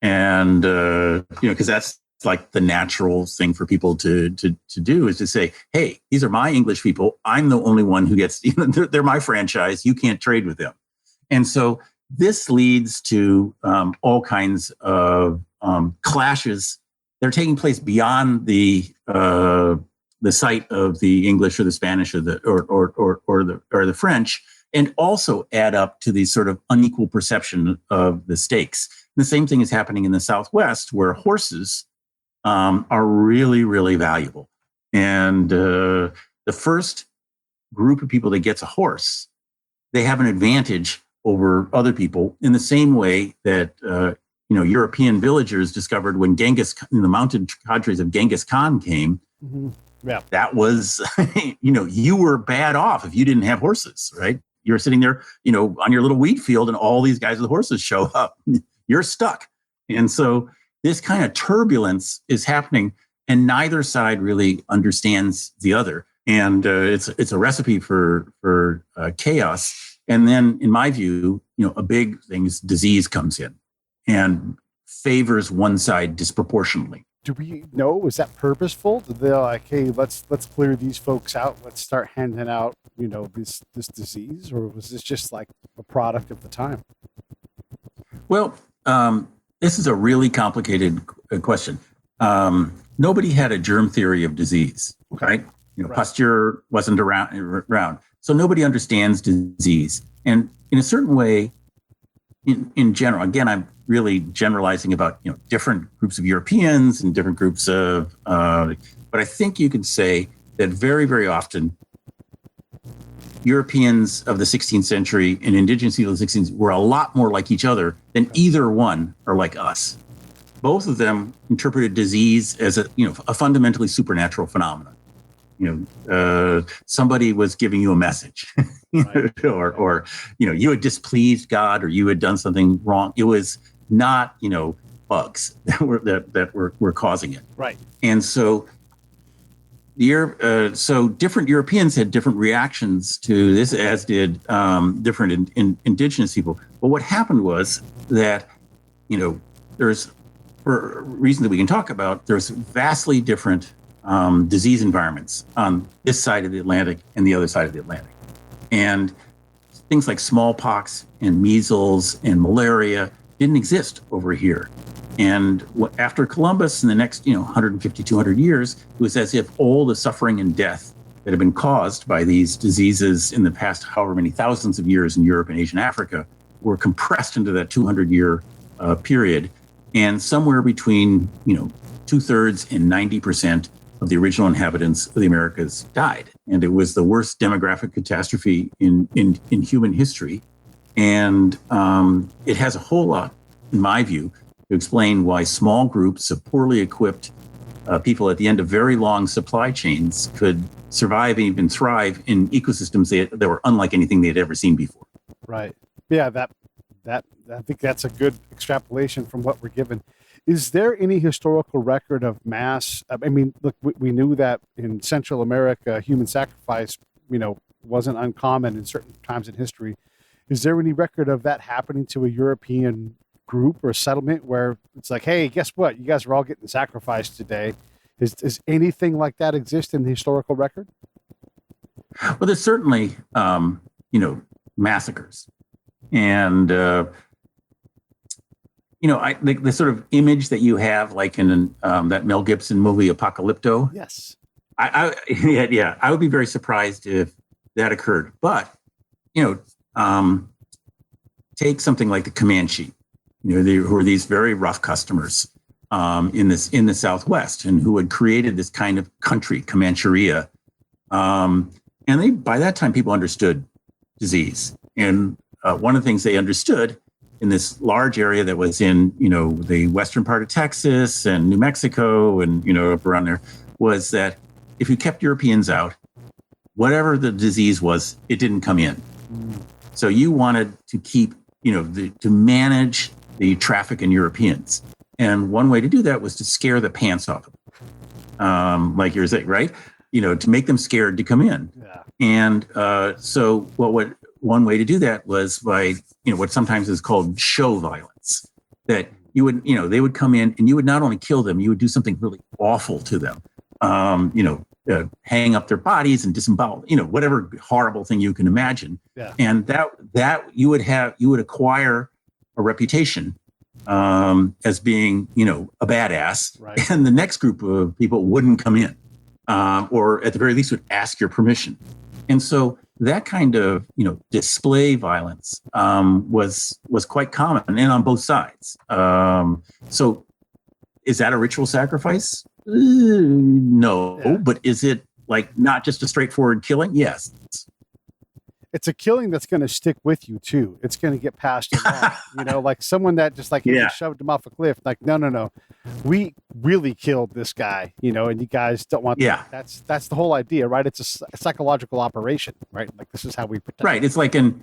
and because that's like the natural thing for people to do is to say, hey, these are my English people. I'm the only one who gets, they're my franchise. You can't trade with them. And so this leads to all kinds of clashes that are taking place beyond the site of the English or the Spanish or the French, and also add up to the sort of unequal perception of the stakes. And the same thing is happening in the Southwest, where horses are really, really valuable. And the first group of people that gets a horse, they have an advantage over other people in the same way that European villagers discovered when the mounted cadres of Genghis Khan came. Mm-hmm. Yeah. That was, you were bad off if you didn't have horses, right? You're sitting there, on your little wheat field, and all these guys with horses show up. You're stuck. And so this kind of turbulence is happening, and neither side really understands the other. And it's a recipe for chaos. And then, in my view, a big thing is disease comes in and favors one side disproportionately. Do we know, is that purposeful? Did they like, hey, let's clear these folks out. Let's start handing out, this disease, or was this just like a product of the time? Well, this is a really complicated question. Nobody had a germ theory of disease, right? Right. Pasteur wasn't around. So nobody understands disease. And in a certain way, in general, again, I'm really generalizing about, different groups of Europeans and different groups of, but I think you could say that very, very often Europeans of the 16th century and indigenous people of the 16th were a lot more like each other than either one are like us. Both of them interpreted disease as a fundamentally supernatural phenomenon. Somebody was giving you a message, Right. or you had displeased God, or you had done something wrong. It was not bugs that were causing it. Right. And so so different Europeans had different reactions to this, as did different indigenous people. But what happened was that there's, for a reason that we can talk about, there's vastly different disease environments on this side of the Atlantic and the other side of the Atlantic. And things like smallpox and measles and malaria didn't exist over here. And after Columbus, in the next 150, 200 years, it was as if all the suffering and death that had been caused by these diseases in the past however many thousands of years in Europe and Asia and Africa were compressed into that 200-year period. And somewhere between 2/3 and 90% of the original inhabitants of the Americas died. And it was the worst demographic catastrophe in human history. And it has a whole lot, in my view, to explain why small groups of poorly equipped people at the end of very long supply chains could survive and even thrive in ecosystems that were unlike anything they had ever seen before. Right. Yeah, that I think that's a good extrapolation from what we're given. Is there any historical record of mass? I mean, look, we knew that in Central America, human sacrifice, wasn't uncommon in certain times in history. Is there any record of that happening to a European group or settlement where it's like, hey, guess what? You guys are all getting sacrificed today. Does anything like that exist in the historical record? Well, there's certainly, massacres. And the sort of image that you have, like in that Mel Gibson movie Apocalypto. Yes. I would be very surprised if that occurred. But take something like the Comanche, who are these very rough customers in the Southwest, and who had created this kind of country, Comancheria. And they, by that time, people understood disease. And one of the things they understood in this large area that was in, the western part of Texas and New Mexico and, up around there, was that if you kept Europeans out, whatever the disease was, it didn't come in. So you wanted to keep, to manage the traffic in Europeans. And one way to do that was to scare the pants off of them. Like you're saying, right? To make them scared to come in. Yeah. And so what one way to do that was by, what sometimes is called show violence, that you would, they would come in and you would not only kill them, you would do something really awful to them. Hang up their bodies and disembowel, whatever horrible thing you can imagine. Yeah. And that you would acquire a reputation as being, a badass. Right. And the next group of people wouldn't come in, or at the very least would ask your permission. And so that kind of, display violence was quite common, and on both sides. So is that a ritual sacrifice? No, Yeah. But is it like not just a straightforward killing? Yes. It's a killing that's going to stick with you too. It's going to get passed along. Like someone that just shoved him off a cliff. Like, no, we really killed this guy. And you guys don't want. Yeah. That's the whole idea, right? It's a psychological operation, right? Like this is how we protect. Right. It's like in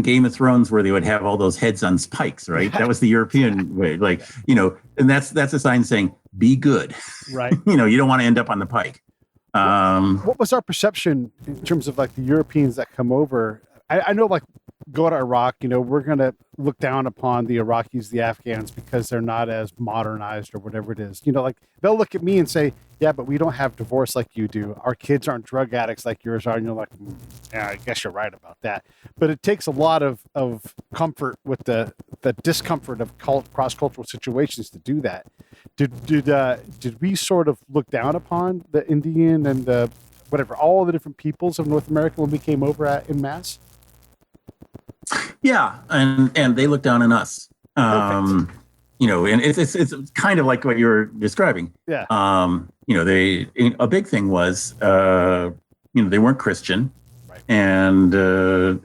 Game of Thrones where they would have all those heads on spikes, right? That was the European way, and that's a sign saying, be good. Right. You don't want to end up on the pike. What was our perception in terms of like the Europeans that come over? I know, like, go to Iraq, we're going to look down upon the Iraqis, the Afghans, because they're not as modernized or whatever it is. Like they'll look at me and say, yeah, but we don't have divorce like you do. Our kids aren't drug addicts like yours are. And you're like, yeah, I guess you're right about that. But it takes a lot of comfort with the discomfort of cross-cultural situations to do that. Did we sort of look down upon the Indian and the all the different peoples of North America when we came over in mass? Yeah, and they look down on us. And it's kind of like what you were describing. Yeah. A big thing was they weren't Christian, right. and that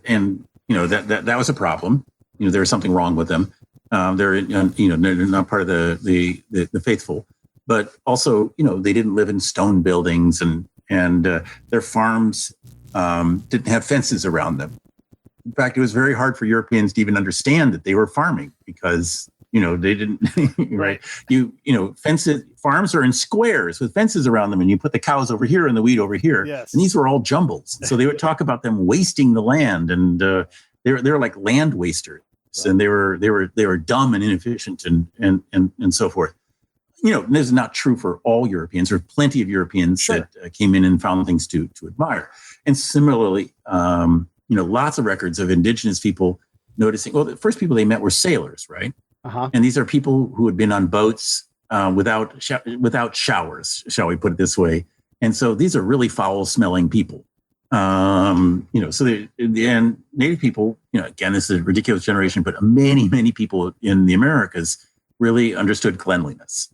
was a problem. There was something wrong with them. They're not part of the faithful, but also they didn't live in stone buildings, and their farms didn't have fences around them. In fact, it was very hard for Europeans to even understand that they were farming because, they didn't, right? Fences, farms are in squares with fences around them, and you put the cows over here and the wheat over here. Yes. And these were all jumbles. So they would talk about them wasting the land, and they're like land wasters, right. And they were dumb and inefficient and so forth. This is not true for all Europeans. There are plenty of Europeans Sure. that came in and found things to admire. And similarly, lots of records of indigenous people noticing, well, the first people they met were sailors, right? Uh-huh. And these are people who had been on boats without showers, shall we put it this way. And so these are really foul-smelling people. And Native people, again, this is a ridiculous generation, but many, many people in the Americas really understood cleanliness.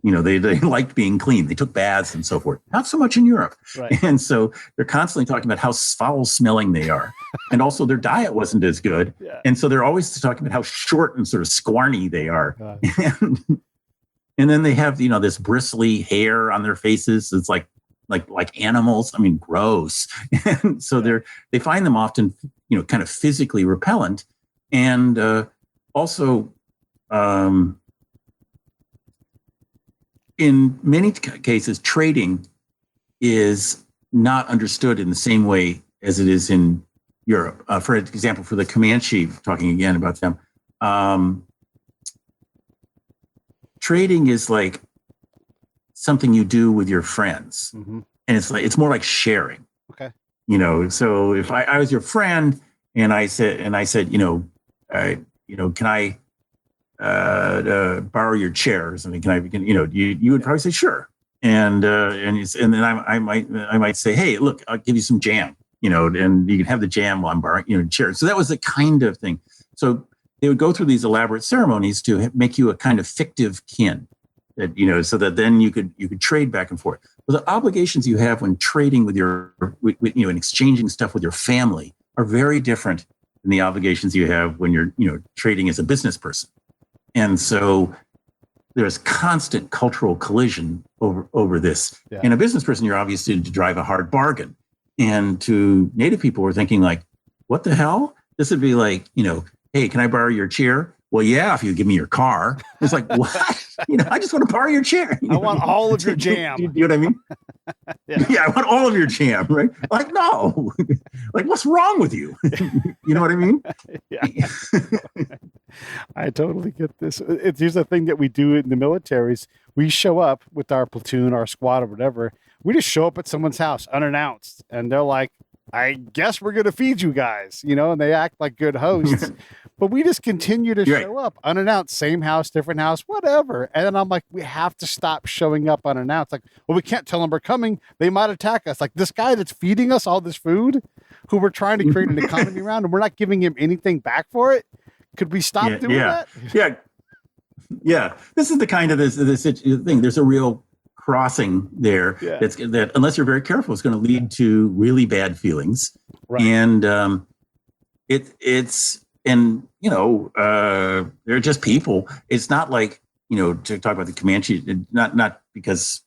They liked being clean. They took baths and so forth. Not so much in Europe. Right. And so they're constantly talking about how foul-smelling they are. And also their diet wasn't as good. Yeah. And so they're always talking about how short and sort of squarny they are. And then they have, this bristly hair on their faces. It's like animals. I mean, gross. And so they find them often, kind of physically repellent. And also, in many cases, trading is not understood in the same way as it is in Europe. For example, for the Comanche, talking again about them, trading is like something you do with your friends, Mm-hmm. and it's more like sharing. Okay. So if I was your friend and I said, can borrow your chair or something? You would probably say sure. And then I might say, hey, look, I'll give you some jam, and you can have the jam while I'm borrowing, chair. So that was the kind of thing. So they would go through these elaborate ceremonies to make you a kind of fictive kin, that so that then you could trade back and forth. But the obligations you have when trading with and exchanging stuff with your family are very different than the obligations you have when you're trading as a business person. And so there's constant cultural collision over this. Yeah. And a business person, you're obviously to drive a hard bargain. And to Native people, we're thinking like, what the hell? This would be like, hey, can I borrow your chair? Well, yeah, if you give me your car. It's like, what? I just want to borrow your chair. I want all of your jam. You know what I mean? Yeah, I want all of your jam, right? Like, no. Like, what's wrong with you? You know what I mean? Yeah. I totally get this. Here's the thing that we do in the militaries. We show up with our platoon, our squad, or whatever. We just show up at someone's house unannounced. And they're like, I guess we're going to feed you guys, and they act like good hosts. But we just continue to show up unannounced, same house, different house, whatever. And then I'm like, we have to stop showing up unannounced. Like, well, we can't tell them we're coming. They might attack us. Like this guy that's feeding us all this food, who we're trying to create an economy around, and we're not giving him anything back for it. Could we stop doing that? Yeah. This is the kind of this thing. There's a real crossing there that unless you're very careful, it's going to lead to really bad feelings. Right. And they're just people. It's not like, to talk about the Comanche, not because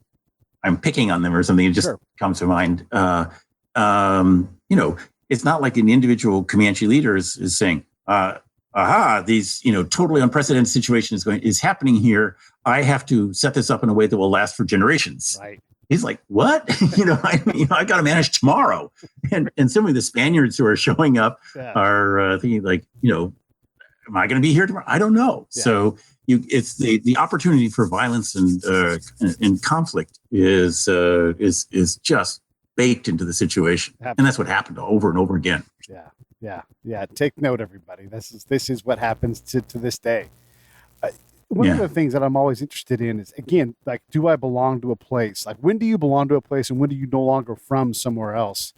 I'm picking on them or something. It just comes to mind. It's not like an individual Comanche leader is saying, these, totally unprecedented situation is happening here. I have to set this up in a way that will last for generations. Right. He's like, what? I got to manage tomorrow. And some of the Spaniards who are showing up are thinking like, am I going to be here tomorrow? I don't know. Yeah. So it's the opportunity for violence and conflict is just baked into the situation. Absolutely. And that's what happened over and over again. Yeah. Take note, everybody. This is what happens to this day. One of the things that I'm always interested in is, again, like, do I belong to a place? Like, when do you belong to a place and when do you no longer from somewhere else?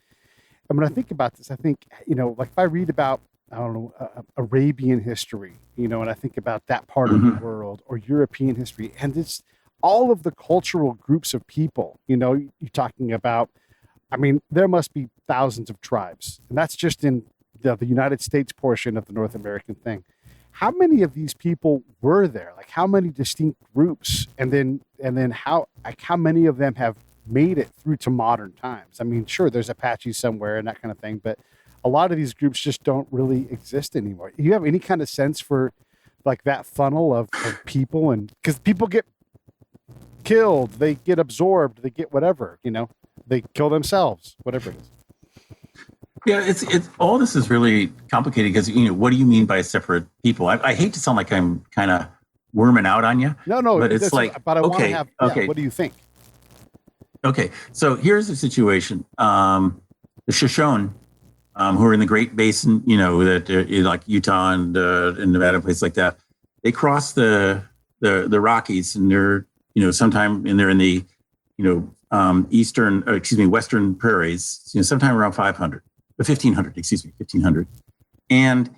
And when I think about this, I think, like if I read about, I don't know, Arabian history, and I think about that part of the world, or European history, and it's all of the cultural groups of people, you're talking about, there must be thousands of tribes, and that's just in the United States portion of the North American thing. How many of these people were there? Like, how many distinct groups? And then how many of them have made it through to modern times? Sure, there's Apaches somewhere and that kind of thing, but a lot of these groups just don't really exist anymore. Do you have any kind of sense for like that funnel of people? And because people get killed, they get absorbed, they get whatever, they kill themselves, whatever it is. Yeah, it's all this is really complicated because what do you mean by separate people? I hate to sound like I'm kind of worming out on you. No, but it's like, but I want to have. Okay, what do you think? Okay, so here's the situation: the Shoshone, who are in the Great Basin, that like Utah and Nevada, places like that, they cross the Rockies, and they're sometime, and they're in the western prairies, sometime around 1500. And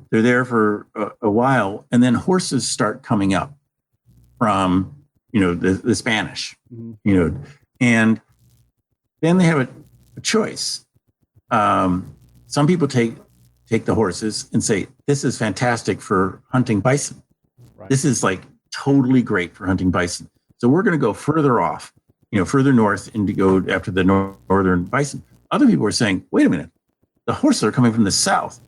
they're there for a while, and then horses start coming up from, the Spanish, and then they have a choice. Some people take the horses and say, this is fantastic for hunting bison. Right. This is like totally great for hunting bison. So we're going to go further off, further north, and to go after the northern bison. Other people are saying, wait a minute, the horses are coming from the south.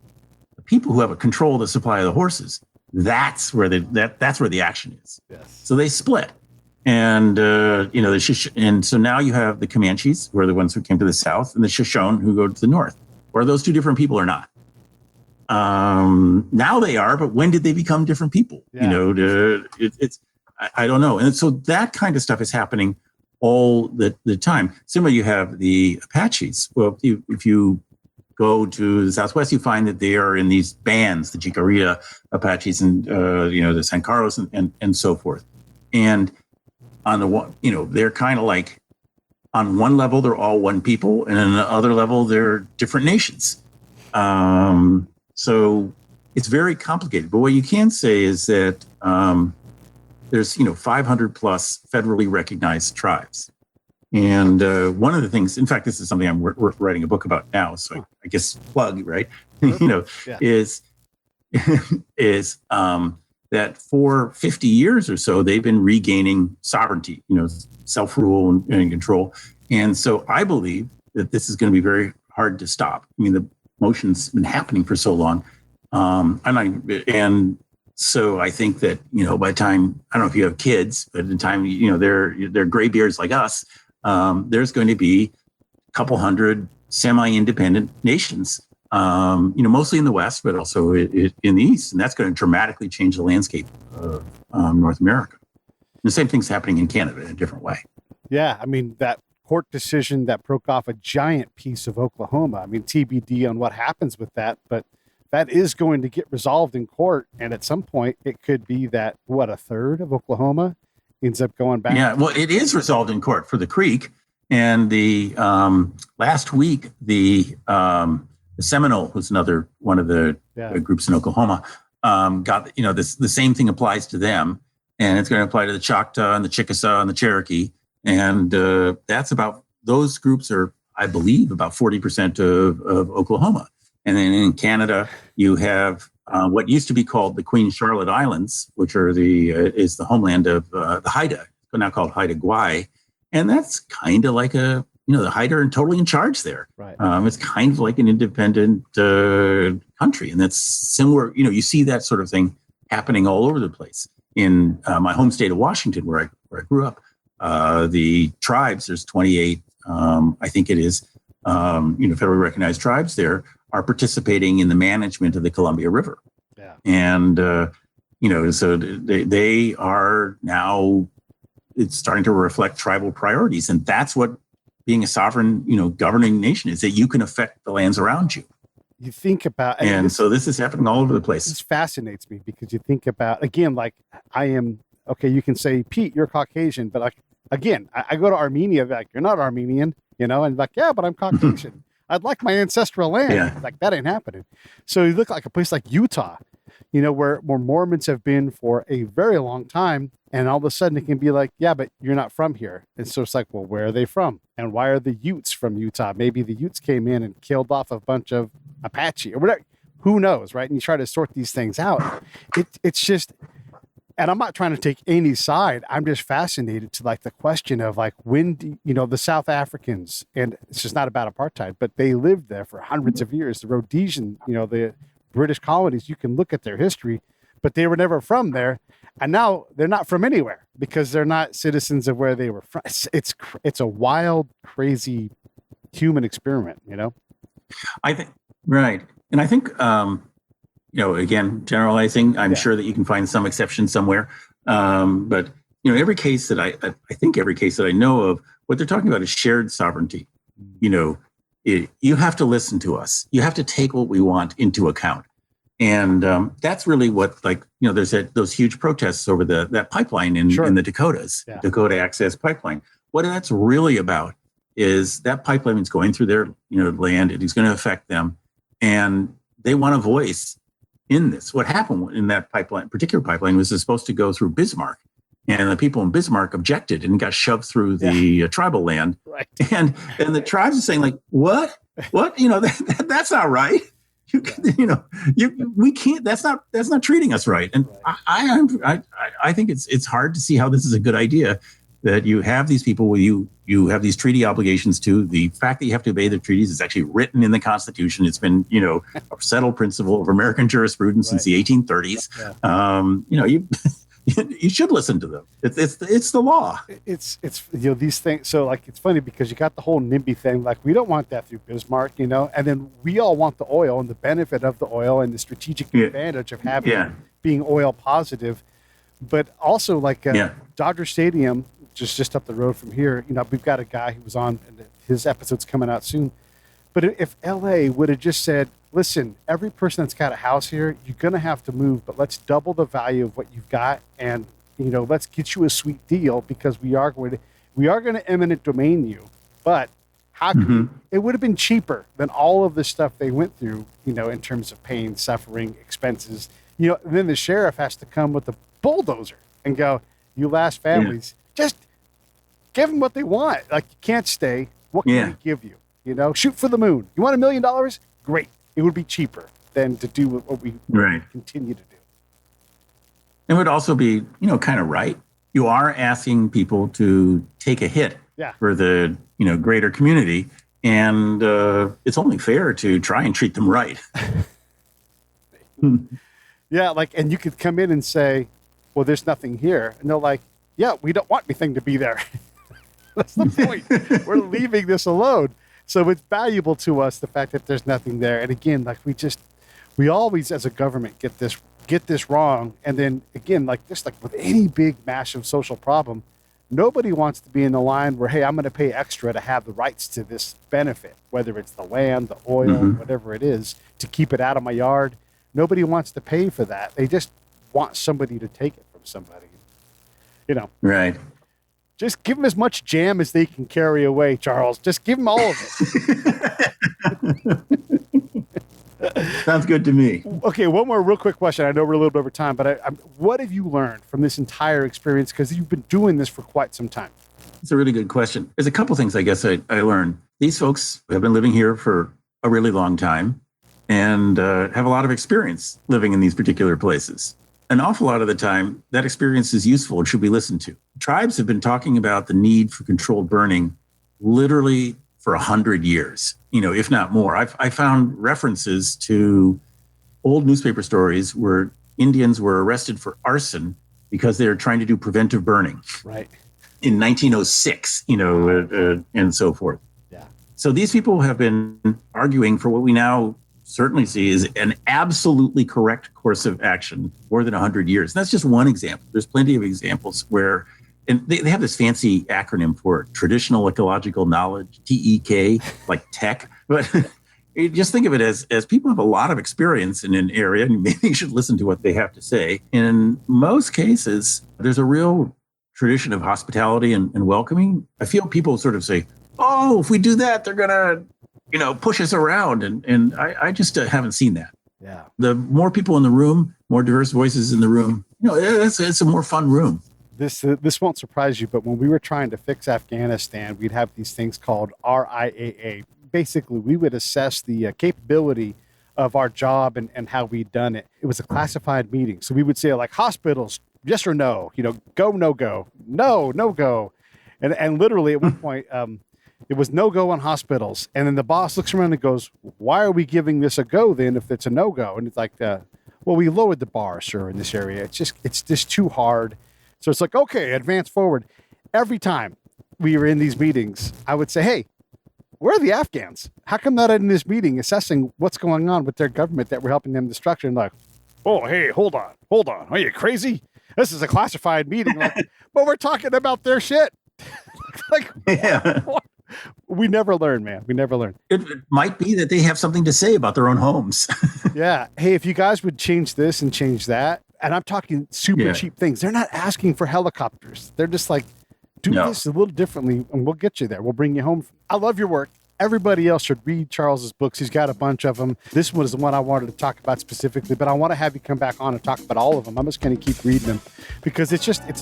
The people who have a control of the supply of the horses, that's where that's where the action is. Yes. So they split. And, and so now you have the Comanches, who are the ones who came to the south, and the Shoshone, who go to the north. Or are those two different people or not? Now they are, but when did they become different people? Yeah. I don't know. And so that kind of stuff is happening all the time. Similarly, you have the Apaches. Well, if you go to the Southwest, you find that they are in these bands, the Jicarilla Apaches and, the San Carlos and so forth. And on the one, they're kind of like, on one level, they're all one people, and on the other level, they're different nations. So it's very complicated. But what you can say is that there's 500 plus federally recognized tribes. And one of the things, in fact, this is something I'm writing a book about now, so I guess plug, right? Is that for 50 years or so, they've been regaining sovereignty, self-rule and control. And so I believe that this is going to be very hard to stop. I mean, the motion's been happening for so long. And so I think that, by the time, I don't know if you have kids, but at the time, they're graybeards like us, there's going to be a couple hundred semi-independent nations, mostly in the West, but also in the East. And that's going to dramatically change the landscape of North America. And the same thing's happening in Canada in a different way. Yeah, I mean, that court decision that broke off a giant piece of Oklahoma. I mean, TBD on what happens with that, but that is going to get resolved in court. And at some point, it could be that, a third of Oklahoma ends up going back? Yeah, well, it is resolved in court for the Creek. And the last week, the Seminole, who's another one of the groups in Oklahoma, got, the same thing applies to them. And it's going to apply to the Choctaw and the Chickasaw and the Cherokee. And those groups are, I believe, about 40% of Oklahoma. And then in Canada, you have what used to be called the Queen Charlotte Islands, which are is the homeland of the Haida, now called Haida Gwaii. And that's kind of like the Haida are totally in charge there. Right. It's kind of like an independent country. And that's similar, you see that sort of thing happening all over the place. In my home state of Washington, where I grew up, the tribes, there's 28, I think it is, federally recognized tribes there, are participating in the management of the Columbia River. Yeah. And, so they are now, it's starting to reflect tribal priorities. And that's what being a sovereign, governing nation is, that you can affect the lands around you. You think about, and so this is happening all over the place. This fascinates me because you think about, again, like you can say, Pete, you're Caucasian, but I go to Armenia, like, you're not Armenian, and like, yeah, but I'm Caucasian. I'd like my ancestral land. Yeah. Like, that ain't happening. So you look like a place like Utah, where Mormons have been for a very long time. And all of a sudden it can be like, yeah, but you're not from here. And so it's like, well, where are they from? And why are the Utes from Utah? Maybe the Utes came in and killed off a bunch of Apache or whatever. Who knows, right? And you try to sort these things out. It's just, and I'm not trying to take any side. I'm just fascinated to like the question of like, when do, the South Africans, and it's just not about apartheid, but they lived there for hundreds of years. The Rhodesian, the British colonies, you can look at their history, but they were never from there. And now they're not from anywhere because they're not citizens of where they were from. It's a wild, crazy human experiment, I think, right. And I think, again, generalizing, I'm sure that you can find some exception somewhere. But, every case that I think every case that I know of, what they're talking about is shared sovereignty. You have to listen to us. You have to take what we want into account. And that's really what, there's those huge protests over that pipeline in the Dakotas, Dakota Access Pipeline. What that's really about is that pipeline is going through their land. It is going to affect them. And they want a voice in this. What happened in that particular pipeline was it's supposed to go through Bismarck. And the people in Bismarck objected and got shoved through the tribal land. Right. And the tribes are saying, like, what? That's not right. We can't. That's not treating us right. And I think it's hard to see how this is a good idea. That you have these people where you have these treaty obligations to. The fact that you have to obey the treaties is actually written in the Constitution. It's been a settled principle of American jurisprudence since the 1830s. Yeah. You should listen to them. It's the law. It's these things. So like it's funny because you got the whole NIMBY thing. Like we don't want that through Bismarck, and then we all want the oil and the benefit of the oil and the strategic advantage of having being oil positive. But also like Dodger Stadium, just up the road from here. We've got a guy who was on, and his episode's coming out soon. But if LA would have just said, listen, every person that's got a house here, you're going to have to move, but let's double the value of what you've got. And, let's get you a sweet deal because we are going to eminent domain you. But how can it would have been cheaper than all of the stuff they went through, in terms of pain, suffering, expenses. And then the sheriff has to come with a bulldozer and go, you last families, just give them what they want. Like, you can't stay. What can we give you? Shoot for the moon. You want $1 million? Great. It would be cheaper than to do what we continue to do. It would also be, kind of right. You are asking people to take a hit for the, greater community. And it's only fair to try and treat them right. Yeah, and you could come in and say, well, there's nothing here. And they're like, yeah, we don't want anything to be there. That's the point. We're leaving this alone. So it's valuable to us, the fact that there's nothing there. And again, we always, as a government, get this wrong. And then again, just with any big, massive social problem, nobody wants to be in the line where, hey, I'm going to pay extra to have the rights to this benefit, whether it's the land, the oil, whatever it is, to keep it out of my yard. Nobody wants to pay for that. They just want somebody to take it from somebody. Right. Just give them as much jam as they can carry away, Charles. Just give them all of it. Sounds good to me. Okay, one more real quick question. I know we're a little bit over time, but what have you learned from this entire experience? Because you've been doing this for quite some time. It's a really good question. There's a couple things I guess I learned. These folks have been living here for a really long time and have a lot of experience living in these particular places. An awful lot of the time, that experience is useful and should be listened to. Tribes have been talking about the need for controlled burning literally for 100 years, if not more. I found references to old newspaper stories where Indians were arrested for arson because they were trying to do preventive burning. Right. In 1906, and so forth. Yeah. So these people have been arguing for what we now certainly see is an absolutely correct course of action more than 100 years. And that's just one example. There's plenty of examples where, and they have this fancy acronym for it, traditional ecological knowledge, TEK, like tech. But just think of it as people have a lot of experience in an area, and maybe you should listen to what they have to say. In most cases, there's a real tradition of hospitality and welcoming. I feel people sort of say, oh, if we do that, they're going to push us around. And I just haven't seen that. Yeah. The more people in the room, more diverse voices in the room, it's a more fun room. This won't surprise you, but when we were trying to fix Afghanistan, we'd have these things called RIAA. Basically, we would assess the capability of our job and how we'd done it. It was a classified meeting. So we would say hospitals, yes or no, go, no go, no go. And literally at one point, it was no go on hospitals. And then the boss looks around and goes, why are we giving this a go then if it's a no go? And it's like, well, we lowered the bar, sir, in this area. It's just too hard. So it's like, okay, advance forward. Every time we were in these meetings, I would say, hey, where are the Afghans? How come not in this meeting assessing what's going on with their government that we're helping them destruction? Like, oh, hey, hold on. Are you crazy? This is a classified meeting. But we're talking about their shit. Yeah. What? We never learn, man. We never learn. It might be that they have something to say about their own homes. Yeah. Hey, if you guys would change this and change that, and I'm talking super cheap things, they're not asking for helicopters. They're just like, do this a little differently and we'll get you there. We'll bring you home. I love your work. Everybody else should read Charles's books. He's got a bunch of them. This one is the one I wanted to talk about specifically, but I want to have you come back on and talk about all of them. I'm just going to keep reading them because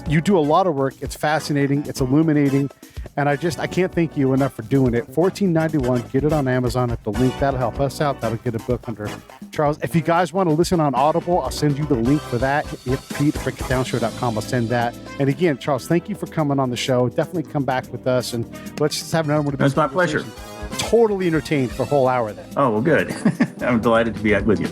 you do a lot of work. It's fascinating. It's illuminating. And I can't thank you enough for doing it. $14.91. Get it on Amazon at the link. That'll help us out. That'll get a book under Charles. If you guys want to listen on Audible, I'll send you the link for that. Hit Pete@breakitdownshow.com. I'll send that. And again, Charles, thank you for coming on the show. Definitely come back with us and let's just have another one. That's my pleasure. Totally entertained for a whole hour then. Oh, well, good. I'm delighted to be with you.